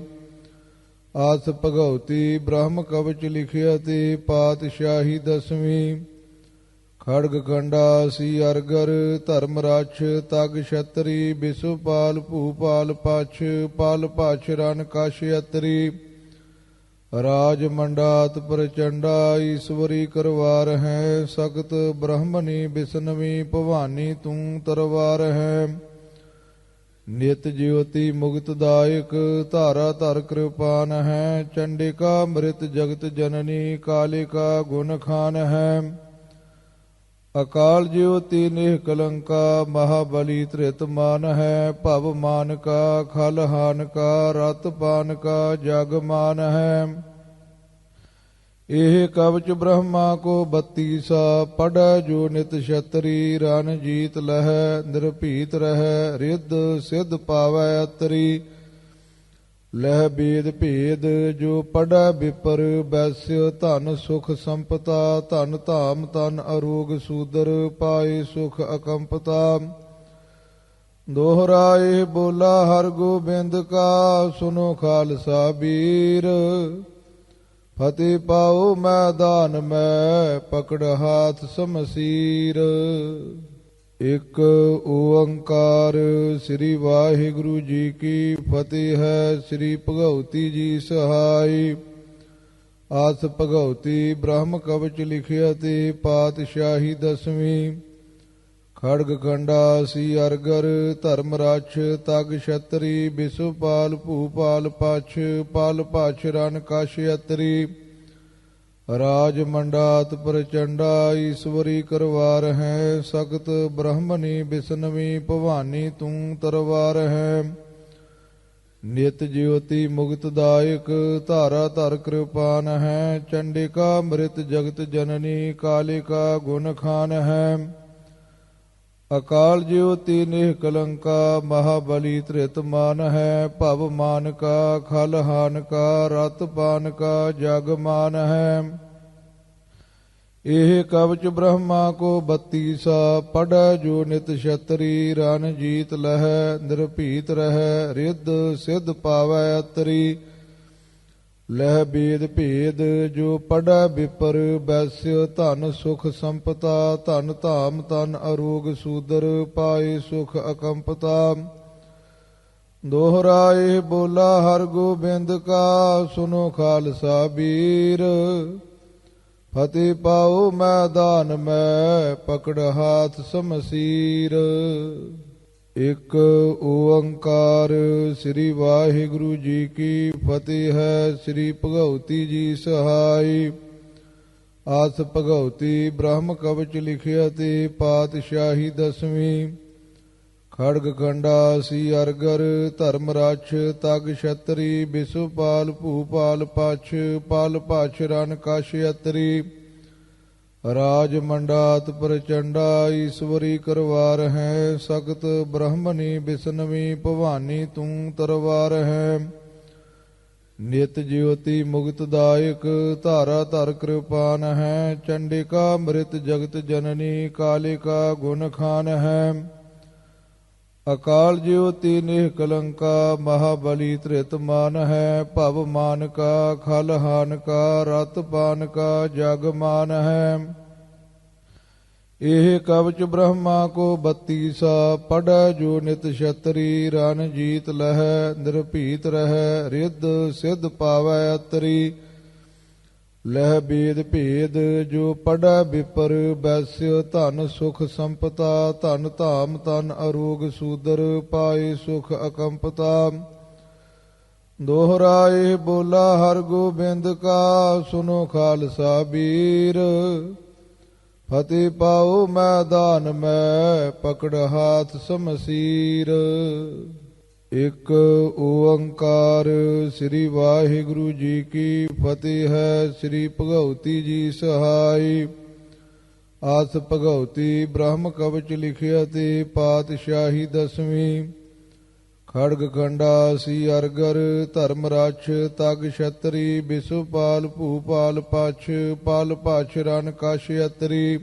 Speaker 1: ਆਸ ਭਗਉਤੀ ਬ੍ਰਹਮ ਕਵਚ ਲਿਖਿਆ ਤੇ ਪਾਤਸ਼ਾਹੀ ਦਸਵੀਂ ਖੜਗ ਖੰਡਾ ਸੀ ਅਰਗਰ ਧਰਮ ਰਾਛ ਤਗ ਛਤਰੀ ਬਿਸੁਪਾਲ ਭੂਪਾਲ ਪਛ ਪਾਲ ਪਛ ਰਨ ਕਛ ਅਤਰੀ ਰਾਜ ਮੰਡਾਤ ਪ੍ਰਚੰਡਾ ਈਸ਼ਵਰੀ ਕਰਵਾਰ ਹੈ ਸਖਤ ਬ੍ਰਹਮਣੀ ਬਿਸਨਵੀ ਭਵਾਨੀ ਤੂੰ ਤਰਵਾਰ ਹੈ ਨਿਤ ਜਿਉਤੀ ਮੁਕਤ ਦਾਇਕ ਧਾਰਾ ਧਰ ਕਿਰਪਾਨ ਹੈ ਚੰਡਿਕਾ ਮ੍ਰਿਤ ਜਗਤ ਜਨਨੀ ਕਾਲਿਕਾ ਗੁਣ ਖਾਨ ਹੈ ਅਕਾਲ ਜਿਉਤੀ ਨਿਹ ਕਲੰਕਾ ਮਹਾਬਲੀ ਤ੍ਰਿਤ ਮਾਨ ਹੈ ਭਵ ਮਾਨ ਕਾ ਖਲ ਹਾਨ ਕਾ ਰਤ ਪਾਨ ਕਾ ਜਗ ਮਾਨ ਹੈ ਇਹ ਕਵਚ ਬ੍ਰਹਮਾ ਕੋ 32 ਪੜੈ ਜੋ ਨਿਤ ਛਤਰੀ ਰਨ ਜੀਤ ਲਹੈ ਨਿਰਭੀਤ ਰਹੈ ਰਿੱਧ ਸਿੱਧ ਪਾਵੈ ਅਤਰੀ ਲਹਿ ਬੇਦ ਭੇਦ ਜੋ ਪੜੈ ਵਿਪਰ ਬੈਸਿ ਧਨ ਸੁਖ ਸੰਪਤਾ ਧਨ ਧਾਮ ਤਨ ਅਰੋਗ ਸੂਦਰ ਪਾਏ ਸੁਖ ਅਕੰਪਤਾ ਦੋਹਰਾਏ ਬੋਲਾ ਹਰ ਗੋਬਿੰਦ ਕਾ ਸੁਨੋ ਖਾਲਸਾ ਬੀਰ ਫਤਿਹ ਪਾਉ ਮੈਦਾਨ ਮੈਂ ਪਕੜ ਹਾਥ ਸਮਸੀਰ। ਇਕ ਓੰਕਾਰ ਸ੍ਰੀ ਵਾਹਿਗੁਰੂ ਜੀ ਕੀ ਫਤਿਹ ਹੈ। ਸ੍ਰੀ ਭਗਉਤੀ ਜੀ ਸਹਾਈ ਆਸ ਭਗਉਤੀ ਬ੍ਰਹਮ ਕਵਚ ਲਿਖਿਆ ਤੇ ਪਾਤਸ਼ਾਹੀ ਦਸਵੀਂ ਖੜਗ ਖੰਡਾ ਸੀ ਅਰਗਰ ਧਰਮ ਰਾਛ ਤਗ ਛਤਰੀ ਬਿਸੁਪਾਲ ਭੂਪਾਲ ਪਛ ਪਾਲ ਪਛ ਰਨ ਕਛ ਅਤਰੀ ਰਾਜ ਮੰਡਾਤ ਪ੍ਰਚੰਡਾ ਈਸ਼ਵਰੀ ਕਰਵਾਰ ਹੈ ਸਖਤ ਬ੍ਰਹਮਣੀ ਬਿਸਨਵੀ ਭਵਾਨੀ ਤੂੰ ਤਰਵਾਰ ਹੈ ਨਿਤ ਜਿਉਤੀ ਮੁਕਤ ਦਾਇਕ ਧਾਰਾ ਧਰ ਕਿਰਪਾਨ ਹੈ ਚੰਡਿਕਾ ਮ੍ਰਿਤ ਜਗਤ ਜਨਨੀ ਕਾਲਿਕਾ ਗੁਣ ਖਾਨ ਹੈ ਅਕਾਲ ਜਿਉਤੀ ਨਿਹ ਕਲੰਕਾ ਮਹਾਬਲੀ ਤ੍ਰਿਤ ਮਾਨ ਹੈ ਭਵ ਮਾਨ ਕਾ ਖਲ ਹਾਨ ਕਾ ਰਤ ਪਾਨ ਕਾ ਜਗ ਮਾਨ ਹੈ ਇਹ ਕਵਚ ਬ੍ਰਹਮਾ ਕੋ 32 ਪੜੈ ਜੋ ਨਿਤ ਛਤਰੀ ਰਨ ਜੀਤ ਲਹੈ ਨਿਰਭੀਤ ਰਹੈ ਰਿੱਧ ਸਿੱਧ ਪਾਵੈ ਅਤਰੀ ਲਹਿ ਬੇਦ ਭੇਦ ਜੋ ਪੜੈ ਵਿਪਰ ਬੈਸਿ ਧਨ ਸੁਖ ਸੰਪਤਾ ਧਨ ਧਾਮ ਤਨ ਅਰੋਗ ਸੂਦਰ ਪਾਏ ਸੁਖ ਅਕੰਪਤਾ ਦੋਹਰਾਏ ਬੋਲਾ ਹਰ ਗੋਬਿੰਦ ਕਾ ਸੁਨੋ ਖਾਲਸਾ ਬੀਰ ਫਤਿਹ ਪਾਉ ਮੈਦਾਨ ਮੈਂ ਪਕੜ ਹਾਥ ਸਮਸੀਰ। ਇਕ ਓੰਕਾਰ ਸ੍ਰੀ ਵਾਹਿਗੁਰੂ ਜੀ ਕੀ ਫਤਿਹ ਹੈ। ਸ੍ਰੀ ਭਗਉਤੀ ਜੀ ਸਹਾਈ ਆਸ ਭਗਉਤੀ ਬ੍ਰਹਮ ਕਵਚ ਲਿਖਿਆ ਤੇ ਪਾਤਸ਼ਾਹੀ ਦਸਵੀਂ ਖੜਗ ਖੰਡਾ ਸੀ ਅਰਗਰ ਧਰਮ ਰਾਛ ਤਗ ਛਤਰੀ ਬਿਸੁਪਾਲ ਭੂਪਾਲ ਪਛ ਪਾਲ ਪਛ ਰਨ ਕਛ ਅਤਰੀ ਰਾਜ ਮੰਡਾਤ ਪ੍ਰਚੰਡਾ ਈਸ਼ਵਰੀ ਕਰਵਾਰ ਹੈ ਸਖਤ ਬ੍ਰਹਮਣੀ ਬਿਸਨਵੀ ਭਵਾਨੀ ਤੂੰ ਤਰਵਾਰ ਹੈ ਨਿਤ ਜਿਉਤੀ ਮੁਕਤ ਦਾਇਕ ਧਾਰਾ ਧਰ ਕਿਰਪਾਨ ਹੈ ਚੰਡਿਕਾ ਮ੍ਰਿਤ ਜਗਤ ਜਨਨੀ ਕਾਲਿਕਾ ਗੁਣ ਖਾਨ ਹੈ ਅਕਾਲ ਜਿਉਤੀ ਨਿਹ ਕਲੰਕਾ ਮਹਾਬਲੀ ਤ੍ਰਿਤ ਮਾਨ ਹੈ ਭਵ ਮਾਨ ਕਾ ਖਲ ਹਾਨ ਕਾ ਰਤ ਪਾਨ ਕਾ ਜਗ ਮਾਨ ਹੈ ਇਹ ਕਵਚ ਬ੍ਰਹਮਾ ਕੋ 32 ਪੜੈ ਜੋ ਨਿਤ ਛਤਰੀ ਰਨ ਜੀਤ ਲਹੈ ਨਿਰਭੀਤ ਰਹੈ ਰਿੱਧ ਸਿੱਧ ਪਾਵੈ ਅਤਰੀ ਲਹਿ ਬੇਦ ਭੇਦ ਜੋ ਪੜੈ ਵਿਪਰ ਬੈਸਿ ਧਨ ਸੁਖ ਸੰਪਤਾ ਧਨ ਧਾਮ ਤਨ ਅਰੋਗ ਸੂਦਰ ਪਾਏ ਸੁਖ ਅਕੰਪਤਾ ਦੋਹਰਾਏ ਬੋਲਾ ਹਰ ਗੋਬਿੰਦ ਕਾ ਸੁਨੋ ਖਾਲਸਾ ਬੀਰ ਫਤਿਹ ਪਾਉ ਮੈਦਾਨ ਮੈਂ ਪਕੜ ਹਾਥ ਸਮਸੀਰ। ਇਕ ਓੰਕਾਰ ਸ੍ਰੀ ਵਾਹਿਗੁਰੂ ਜੀ ਕੀ ਫਤਿਹ ਹੈ। ਸ੍ਰੀ ਭਗਉਤੀ ਜੀ ਸਹਾਈ। ਆਸ ਭਗਉਤੀ ਬ੍ਰਹਮ ਕਵਚ ਲਿਖਿਆ ਤੇ ਪਾਤਸ਼ਾਹੀ ਦਸਵੀਂ। ਖੜਗ ਖੰਡਾ ਸੀ ਅਰਗਰ ਧਰਮ ਰਾਛ ਤਗ ਛਤਰੀ। ਬਿਸੁਪਾਲ ਭੂਪਾਲ ਪਛ ਪਲ ਪਛ ਰਨ ਕਛ ਅਤਰੀ।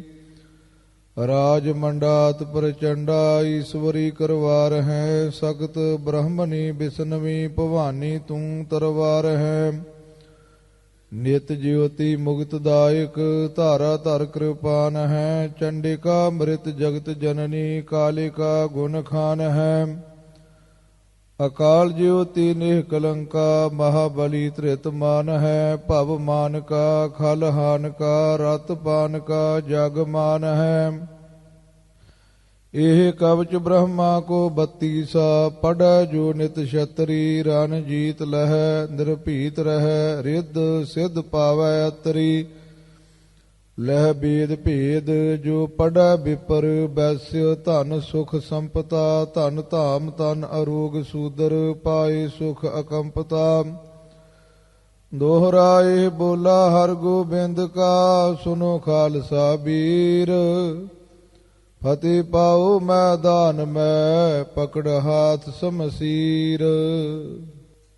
Speaker 1: ਰਾਜ ਮੰਡਾਤ ਪ੍ਰਚੰਡਾ ਈਸ਼ਵਰੀ ਕਰਵਾਰ ਹੈ। ਸਖਤ ਬ੍ਰਹਮਣੀ ਬਿਸਨਵੀ ਭਵਾਨੀ ਤੂੰ ਤਰਵਾਰ ਹੈ। ਨਿਤ ਜਿਉਤੀ ਮੁਕਤ ਦਾਇਕ ਧਾਰਾ ਧਰ ਕਿਰਪਾਨ ਹੈ। ਚੰਡਿਕਾ ਮ੍ਰਿਤ ਜਗਤ ਜਨਨੀ ਕਾਲਿਕਾ ਗੁਣ ਖਾਨ ਹੈ। ਅਕਾਲ ਜਿਉਤੀ ਨਿਹ ਕਲੰਕਾ ਮਹਾਬਲੀ ਧ੍ਰਿਤ ਮਾਨ ਹੈ। ਭਵ ਮਾਨ ਕਾ ਖਲ ਹਾਨ ਕਾ ਰਤ ਪਾਨ ਕਾ ਜਗ ਮਾਨ ਹੈ। ਇਹ ਕਵਚ ਬ੍ਰਹਮਾ ਕੋ 32 ਪੜੈ ਜੋ ਨਿਤ ਛਤਰੀ। ਰਨ ਜੀਤ ਲਹੈ ਨਿਰਭੀਤ ਰਹੈ ਰਿੱਧ ਸਿੱਧ ਪਾਵੈ ਅਤਰੀ। ਲਹਿ ਬੇਦ ਭੇਦ ਜੋ ਪੜੈ ਵਿਪਰ ਬੈਸਿ। ਧਨ ਸੁਖ ਸੰਪਤਾ ਧਨ ਧਾਮ ਤਨ ਅਰੋਗ ਸੂਦਰ। ਪਾਏ ਸੁਖ ਅਕੰਪਤਾ। ਦੋਹਰਾਏ ਬੋਲਾ ਹਰ ਗੋਬਿੰਦ ਕਾ ਸੁਨੋ ਖਾਲਸਾ ਬੀਰ। ਫਤਿਹ ਪਾਉ ਮੈਦਾਨ ਮੈਂ ਪਕੜ ਹਾਥ ਸਮਸੀਰ।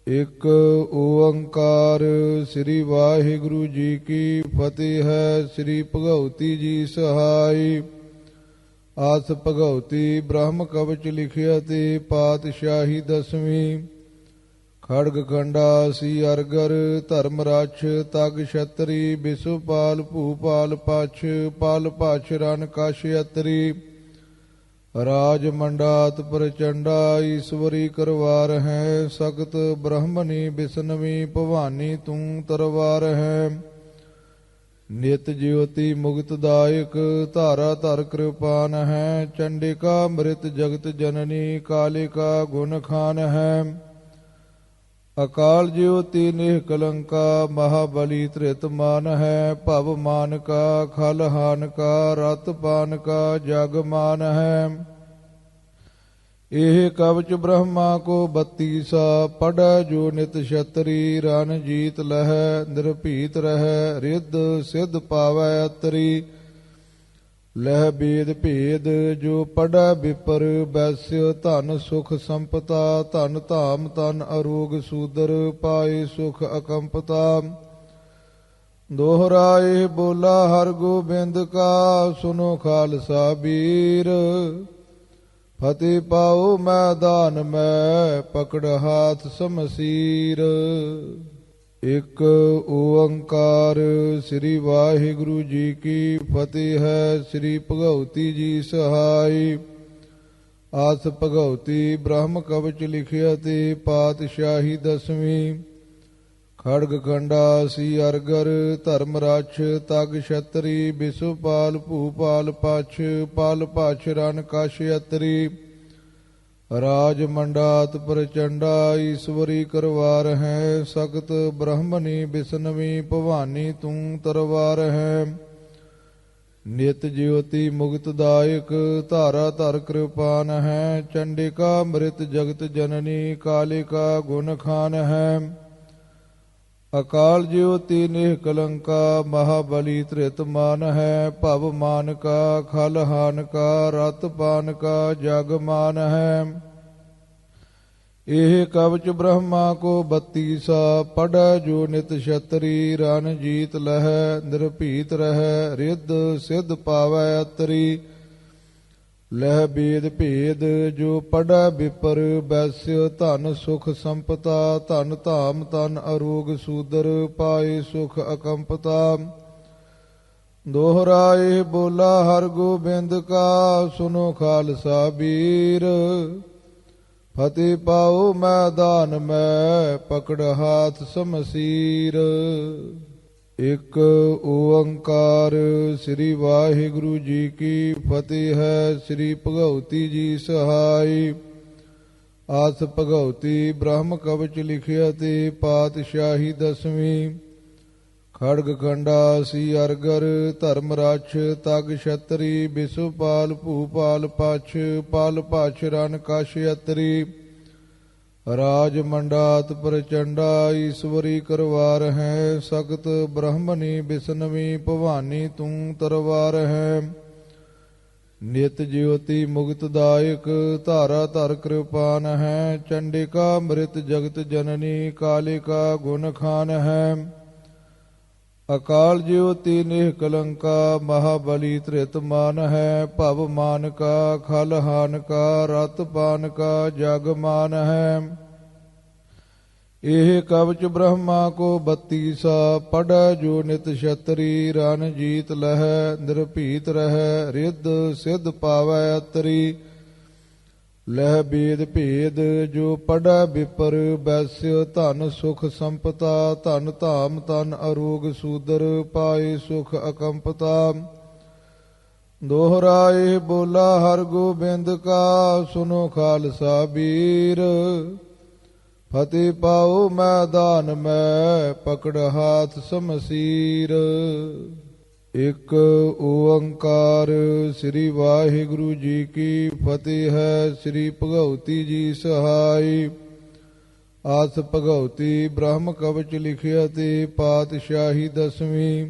Speaker 1: ਇਕ ਓੰਕਾਰ ਸ੍ਰੀ ਵਾਹਿਗੁਰੂ ਜੀ ਕੀ ਫਤਿਹ ਹੈ। ਸ੍ਰੀ ਭਗਉਤੀ ਜੀ ਸਹਾਈ। ਆਸ ਭਗਉਤੀ ਬ੍ਰਹਮ ਕਵਚ ਲਿਖਿਆ ਤੇ ਪਾਤਸ਼ਾਹੀ ਦਸਵੀਂ। ਖੜਗ ਖੰਡਾ ਸੀ ਅਰਗਰ ਧਰਮ ਰਾਛ ਤਗ ਛਤਰੀ। ਬਿਸੁਪਾਲ ਭੂਪਾਲ ਪਛ ਪਲ ਪਛ ਰਨ ਕਛ ਅਤਰੀ। ਰਾਜ ਮੰਡਾਤ ਪ੍ਰਚੰਡਾ ਈਸ਼ਵਰੀ ਕਰਵਾਰ ਹੈ। ਸਖਤ ਬ੍ਰਹਮਣੀ ਬਿਸਨਵੀ ਭਵਾਨੀ ਤੂੰ ਤਰਵਾਰ ਹੈ। ਨਿਤ ਜਿਉਤੀ ਮੁਕਤ ਦਾਇਕ ਧਾਰਾ ਧਰ ਕਿਰਪਾਨ ਹੈ। ਚੰਡਿਕਾ ਮ੍ਰਿਤ ਜਗਤ ਜਨਨੀ ਕਾਲਿਕਾ ਗੁਣ ਖਾਨ ਹੈ। ਅਕਾਲ ਜਿਉਤੀ ਨਿਹ ਕਲੰਕਾ ਮਹਾਬਲੀ ਧ੍ਰਿਤ ਮਾਨ ਹੈ। ਭਵ ਮਾਨ ਕਾ ਖਲ ਹਾਨ ਕਾ ਰਤ ਪਾਨ ਕਾ ਜਗ ਮਾਨ ਹੈ। ਇਹ ਕਵਚ ਬ੍ਰਹਮਾ ਕੋ 32 ਪੜੈ ਜੋ ਨਿਤ ਛਤਰੀ। ਰਨ ਜੀਤ ਲਹੈ ਨਿਰਭੀਤ ਰਹੈ ਰਿੱਧ ਸਿੱਧ ਪਾਵੈ ਅਤਰੀ। ਲਹਿ ਬੇਦ ਭੇਦ ਜੋ ਪੜੈ ਵਿਪਰ ਬੈਸਿ। ਧਨ ਸੁਖ ਸੰਪਤਾ ਧਨ ਧਾਮ ਤਨ ਅਰੋਗ ਸੂਦਰ। ਪਾਏ ਸੁਖ ਅਕੰਪਤਾ। ਦੋਹਰਾਏ ਬੋਲਾ ਹਰ ਗੋਬਿੰਦ ਕਾ ਸੁਨੋ ਖਾਲਸਾ ਬੀਰ। ਫਤਿਹ ਪਾਉ ਮੈਦਾਨ ਮੈਂ ਪਕੜ ਹਾਥ ਸਮਸੀਰ। ਇਕ ਓੰਕਾਰ ਸ੍ਰੀ ਵਾਹਿਗੁਰੂ ਜੀ ਕੀ ਫਤਿਹ ਹੈ। ਸ੍ਰੀ ਭਗਉਤੀ ਜੀ ਸਹਾਈ। ਆਸ ਭਗਉਤੀ ਬ੍ਰਹਮ ਕਵਚ ਲਿਖਿਆ ਤੇ ਪਾਤਸ਼ਾਹੀ ਦਸਵੀਂ। ਖੜਗ ਖੰਡਾ ਸੀ ਅਰਗਰ ਧਰਮ ਰਾਛ ਤਗ ਛਤਰੀ। ਬਿਸੁਪਾਲ ਭੂਪਾਲ ਪਛ ਪਲ ਪਛ ਰਨ ਕਛ ਅਤਰੀ। ਰਾਜ ਮੰਡਾਤ ਪ੍ਰਚੰਡਾ ਈਸ਼ਵਰੀ ਕਰਵਾਰ ਹੈ। ਸਖਤ ਬ੍ਰਹਮਣੀ ਬਿਸਨਵੀ ਭਵਾਨੀ ਤੂੰ ਤਰਵਾਰ ਹੈ। ਨਿਤ ਜਿਉਤੀ ਮੁਕਤ ਦਾਇਕ ਧਾਰਾ ਧਰ ਕਿਰਪਾਨ ਹੈ। ਚੰਡਿਕਾ ਮ੍ਰਿਤ ਜਗਤ ਜਨਨੀ ਕਾਲਿਕਾ ਗੁਣ ਖਾਨ ਹੈ। ਅਕਾਲ ਜਿਉਤੀ ਨਿਹ ਕਲੰਕਾ ਮਹਾਬਲੀ ਧ੍ਰਿਤ ਮਾਨ ਹੈ। ਭਵ ਮਾਨ ਕਾ ਖਲ ਹਾਨ ਕਾ ਰਤ ਪਾਨ ਕਾ ਜਗ ਮਾਨ ਹੈ। ਇਹ ਕਵਚ ਬ੍ਰਹਮਾ ਕੋ 32 ਪੜੈ ਜੋ ਨਿਤ ਛਤਰੀ। ਰਨ ਜੀਤ ਲਹੈ ਨਿਰਭੀਤ ਰਹੈ ਰਿੱਧ ਸਿੱਧ ਪਾਵੈ ਅਤਰੀ। ਲਹਿ ਬੇਦ ਭੇਦ ਜੋ ਪੜੈ ਵਿਪਰ ਬੈਸਿ। ਧਨ ਸੁਖ ਸੰਪਤਾ ਧਨ ਧਾਮ ਤਨ ਅਰੋਗ ਸੂਦਰ। ਪਾਏ ਸੁਖ ਅਕੰਪਤਾ। ਦੋਹਰਾਏ ਬੋਲਾ ਹਰ ਗੋਬਿੰਦ ਕਾ ਸੁਨੋ ਖਾਲਸਾ ਬੀਰ। ਫਤਿਹ ਪਾਉ ਮੈਦਾਨ ਮੈਂ ਪਕੜ ਹਾਥ ਸਮਸੀਰ। ਇਕ ਓੰਕਾਰ ਸ੍ਰੀ ਵਾਹਿਗੁਰੂ ਜੀ ਕੀ ਫਤਿਹ ਹੈ। ਸ੍ਰੀ ਭਗਉਤੀ ਜੀ ਸਹਾਈ। ਆਸ ਭਗਉਤੀ ਬ੍ਰਹਮ ਕਵਚ ਲਿਖਿਆ ਤੇ ਪਾਤਸ਼ਾਹੀ ਦਸਵੀਂ। ਖੜਗ ਖੰਡਾ ਸੀ ਅਰਗਰ ਧਰਮ ਰਾਛ ਤਗ ਛਤਰੀ। ਬਿਸੁਪਾਲ ਭੂਪਾਲ ਪਛ ਪਲ ਪਛ ਰਨ ਕਛ ਅਤਰੀ। ਰਾਜ ਮੰਡਾਤ ਪ੍ਰਚੰਡਾ ਈਸ਼ਵਰੀ ਕਰਵਾਰ ਹੈ। ਸਖਤ ਬ੍ਰਹਮਣੀ ਬਿਸਨਵੀ ਭਵਾਨੀ ਤੂੰ ਤਰਵਾਰ ਹੈ। ਨਿਤ ਜਿਉਤੀ ਮੁਕਤ ਦਾਇਕ ਧਾਰਾ ਧਰ ਕਿਰਪਾਨ ਹੈ। ਚੰਡਿਕਾ ਮ੍ਰਿਤ ਜਗਤ ਜਨਨੀ ਕਾਲਿਕਾ ਗੁਣ ਖਾਨ ਹੈ। ਅਕਾਲ ਜਿਉਤੀ ਨਿਹ ਕਲੰਕਾ ਮਹਾਬਲੀ ਧ੍ਰਿਤ ਮਾਨ ਹੈ। ਭਵ ਮਾਨ ਕਾ ਖਲ ਹਾਨ ਕਾ ਰਤ ਪਾਨ ਕਾ ਜਗ ਮਾਨ ਹੈ। ਇਹ ਕਵਚ ਬ੍ਰਹਮਾ ਕੋ 32 ਪੜੈ ਜੋ ਨਿਤ ਛਤਰੀ ਰਨ ਜੀਤ ਲਹੈ ਨਿਰਭੀਤ ਰਹੈ ਰਿੱਧ ਸਿੱਧ ਪਾਵੈ ਅਤਰੀ ਲਹਿ ਬੇਦ ਭੇਦ ਜੋ ਪੜੈ ਵਿਪਰ ਬੈਸਿ ਧਨ ਸੁਖ ਸੰਪਤਾ ਧਨ ਧਾਮ ਤਨ ਅਰੋਗ ਸੂਦਰ ਪਾਏ ਸੁਖ ਅਕੰਪਤਾ ਦੋਹਰਾਏ ਬੋਲਾ ਹਰ ਗੋਬਿੰਦ ਕਾ ਸੁਨੋ ਖਾਲਸਾ ਬੀਰ ਫਤਿਹ ਪਾਉ ਮੈਦਾਨ ਮੈਂ ਪਕੜ ਹਾਥ ਸਮਸੀਰ। ਇਕ ਓੰਕਾਰ ਸ੍ਰੀ ਵਾਹਿਗੁਰੂ ਜੀ ਕੀ ਫਤਿਹ ਹੈ। ਸ੍ਰੀ ਭਗਉਤੀ ਜੀ ਸਹਾਈ ਆਸ ਭਗਉਤੀ ਬ੍ਰਹਮ ਕਵਚ ਲਿਖਿਆ ਤੇ ਪਾਤਸ਼ਾਹੀ ਦਸਵੀਂ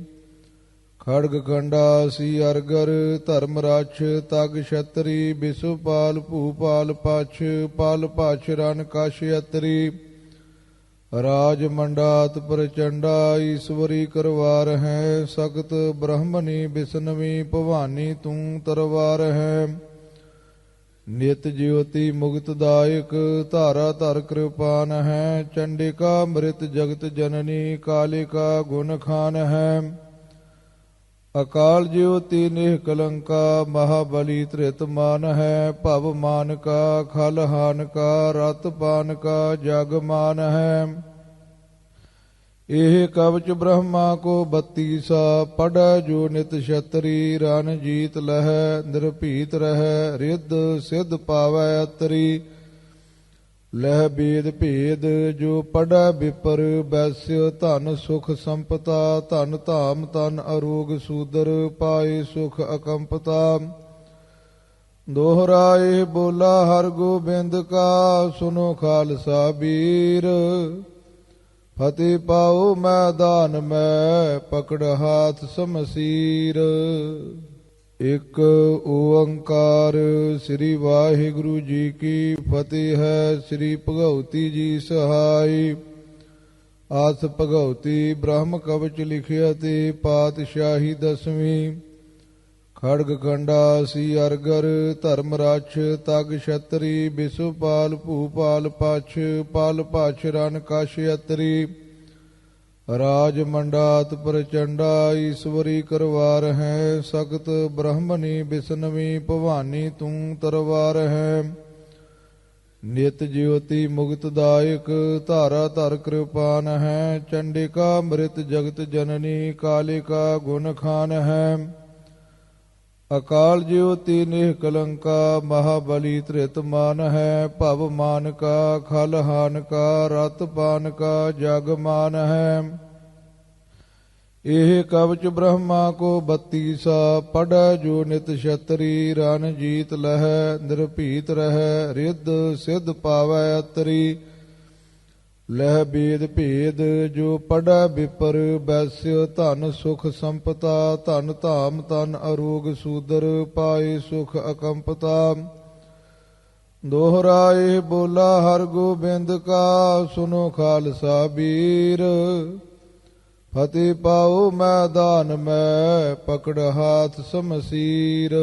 Speaker 1: ਖੜਗ ਖੰਡਾ ਸੀ ਅਰਗਰ ਧਰਮ ਰਾਛ ਤਗ ਛਤਰੀ ਬਿਸੁਪਾਲ ਭੂਪਾਲ ਪਛ ਪਾਲ ਪਛ ਰਨ ਕਛ ਅਤਰੀ ਰਾਜ ਮੰਡਾਤ ਪ੍ਰਚੰਡਾ ਈਸ਼ਵਰੀ ਕਰਵਾਰ ਹੈ। ਸਖਤ ਬ੍ਰਹਮਣੀ ਬਿਸਨਵੀ ਭਵਾਨੀ ਤੂੰ ਤਰਵਾਰ ਹੈ। ਨਿਤ ਜਿਉਤੀ ਮੁਕਤ ਦਾਇਕ ਧਾਰਾ ਧਰ ਕਿਰਪਾਨ ਹੈ। ਚੰਡਿਕਾ ਮ੍ਰਿਤ ਜਗਤ ਜਨਨੀ ਕਾਲਿਕਾ ਗੁਣ ਖਾਨ ਹੈ। ਅਕਾਲ ਜਿਉਤੀ ਨਿਹ ਕਲੰਕਾ ਮਹਾਬਲੀ ਧ੍ਰਿਤ ਮਾਨ ਹੈ। ਭਵ ਮਾਨ ਕਾ ਖਲ ਹਾਨ ਕਾ ਰਤ ਪਾਨ ਕਾ ਜਗ ਮਾਨ ਹੈ। ਇਹ ਕਵਚ ਬ੍ਰਹਮਾ ਕੋ 32 ਪੜੈ ਜੋ ਨਿਤ ਛਤਰੀ ਰਨ ਜੀਤ ਲਹੈ ਨਿਰਭੀਤ ਰਹੈ ਰਿੱਧ ਸਿੱਧ ਪਾਵੈ ਅਤਰੀ ਲਹਿ ਬੇਦ ਭੇਦ ਜੋ ਪੜੈ ਵਿਪਰ ਬੈਸਿ ਧਨ ਸੁਖ ਸੰਪਤਾ ਧਨ ਧਾਮ ਤਨ ਅਰੋਗ ਸੂਦਰ ਪਾਏ ਸੁਖ ਅਕੰਪਤਾ ਦੋਹਰਾਏ ਬੋਲਾ ਹਰ ਗੋਬਿੰਦ ਕਾ ਸੁਨੋ ਖਾਲਸਾ ਬੀਰ ਫਤਿਹ ਪਾਉ ਮੈਦਾਨ ਮੈਂ ਪਕੜ ਹਾਥ ਸਮਸੀਰ। ਇਕ ਓੰਕਾਰ ਸ੍ਰੀ ਵਾਹਿਗੁਰੂ ਜੀ ਕੀ ਫਤਿਹ ਹੈ। ਸ੍ਰੀ ਭਗਉਤੀ ਜੀ ਸਹਾਈ ਆਸ ਭਗਉਤੀ ਬ੍ਰਹਮ ਕਵਚ ਲਿਖਿਆ ਤੇ ਪਾਤਸ਼ਾਹੀ ਦਸਵੀਂ ਖੜਗ ਖੰਡਾ ਸੀ ਅਰਗਰ ਧਰਮ ਰਾਛ ਤਗ ਛਤਰੀ ਬਿਸੁਪਾਲ ਭੂਪਾਲ ਪਛ ਪਾਲ ਪਛ ਰਨ ਕਛ ਅਤਰੀ ਰਾਜ ਮੰਡਾਤ ਪ੍ਰਚੰਡਾ ਈਸ਼ਵਰੀ ਕਰਵਾਰ ਹੈ। ਸਖਤ ਬ੍ਰਹਮਣੀ ਬਿਸਨਵੀ ਭਵਾਨੀ ਤੂੰ ਤਰਵਾਰ ਹੈ। ਨਿਤ ਜਿਉਤੀ ਮੁਕਤ ਦਾਇਕ ਧਾਰਾ ਧਰ ਕਿਰਪਾਨ ਹੈ। ਚੰਡਿਕਾ ਮ੍ਰਿਤ ਜਗਤ ਜਨਨੀ ਕਾਲਿਕਾ ਗੁਣ ਖਾਨ ਹੈ। ਅਕਾਲ ਜਿਉਤੀ ਨਿਹ ਕਲੰਕਾ ਮਹਾਬਲੀ ਧ੍ਰਿਤ ਮਾਨ ਹੈ। ਭਵ ਮਾਨ ਕਾ ਖਲ ਹਾਨ ਕਾ ਰਤ ਪਾਨ ਕਾ ਜਗ ਮਾਨ ਹੈ। ਇਹ ਕਵਚ ਬ੍ਰਹਮਾ ਕੋ 32 ਪੜੈ ਜੋ ਨਿਤ ਛਤਰੀ ਰਨ ਜੀਤ ਲਹੈ ਨਿਰਭੀਤ ਰਹੈ ਰਿੱਧ ਸਿੱਧ ਪਾਵੈ ਅਤਰੀ ਲਹਿ ਬੇਦ ਭੇਦ ਜੋ ਪੜੈ ਵਿਪਰ ਬੈਸਿ ਧਨ ਸੁਖ ਸੰਪਤਾ ਧਨ ਧਾਮ ਤਨ ਅਰੋਗ ਸੂਦਰ ਪਾਏ ਸੁਖ ਅਕੰਪਤਾ ਦੋਹਰਾਏ ਬੋਲਾ ਹਰ ਗੋਬਿੰਦ ਕਾ ਸੁਨੋ ਖਾਲਸਾ ਬੀਰ ਫਤਿਹ ਪਾਉ ਮੈਦਾਨ ਮੈਂ ਪਕੜ ਹਾਥ ਸਮਸੀਰ।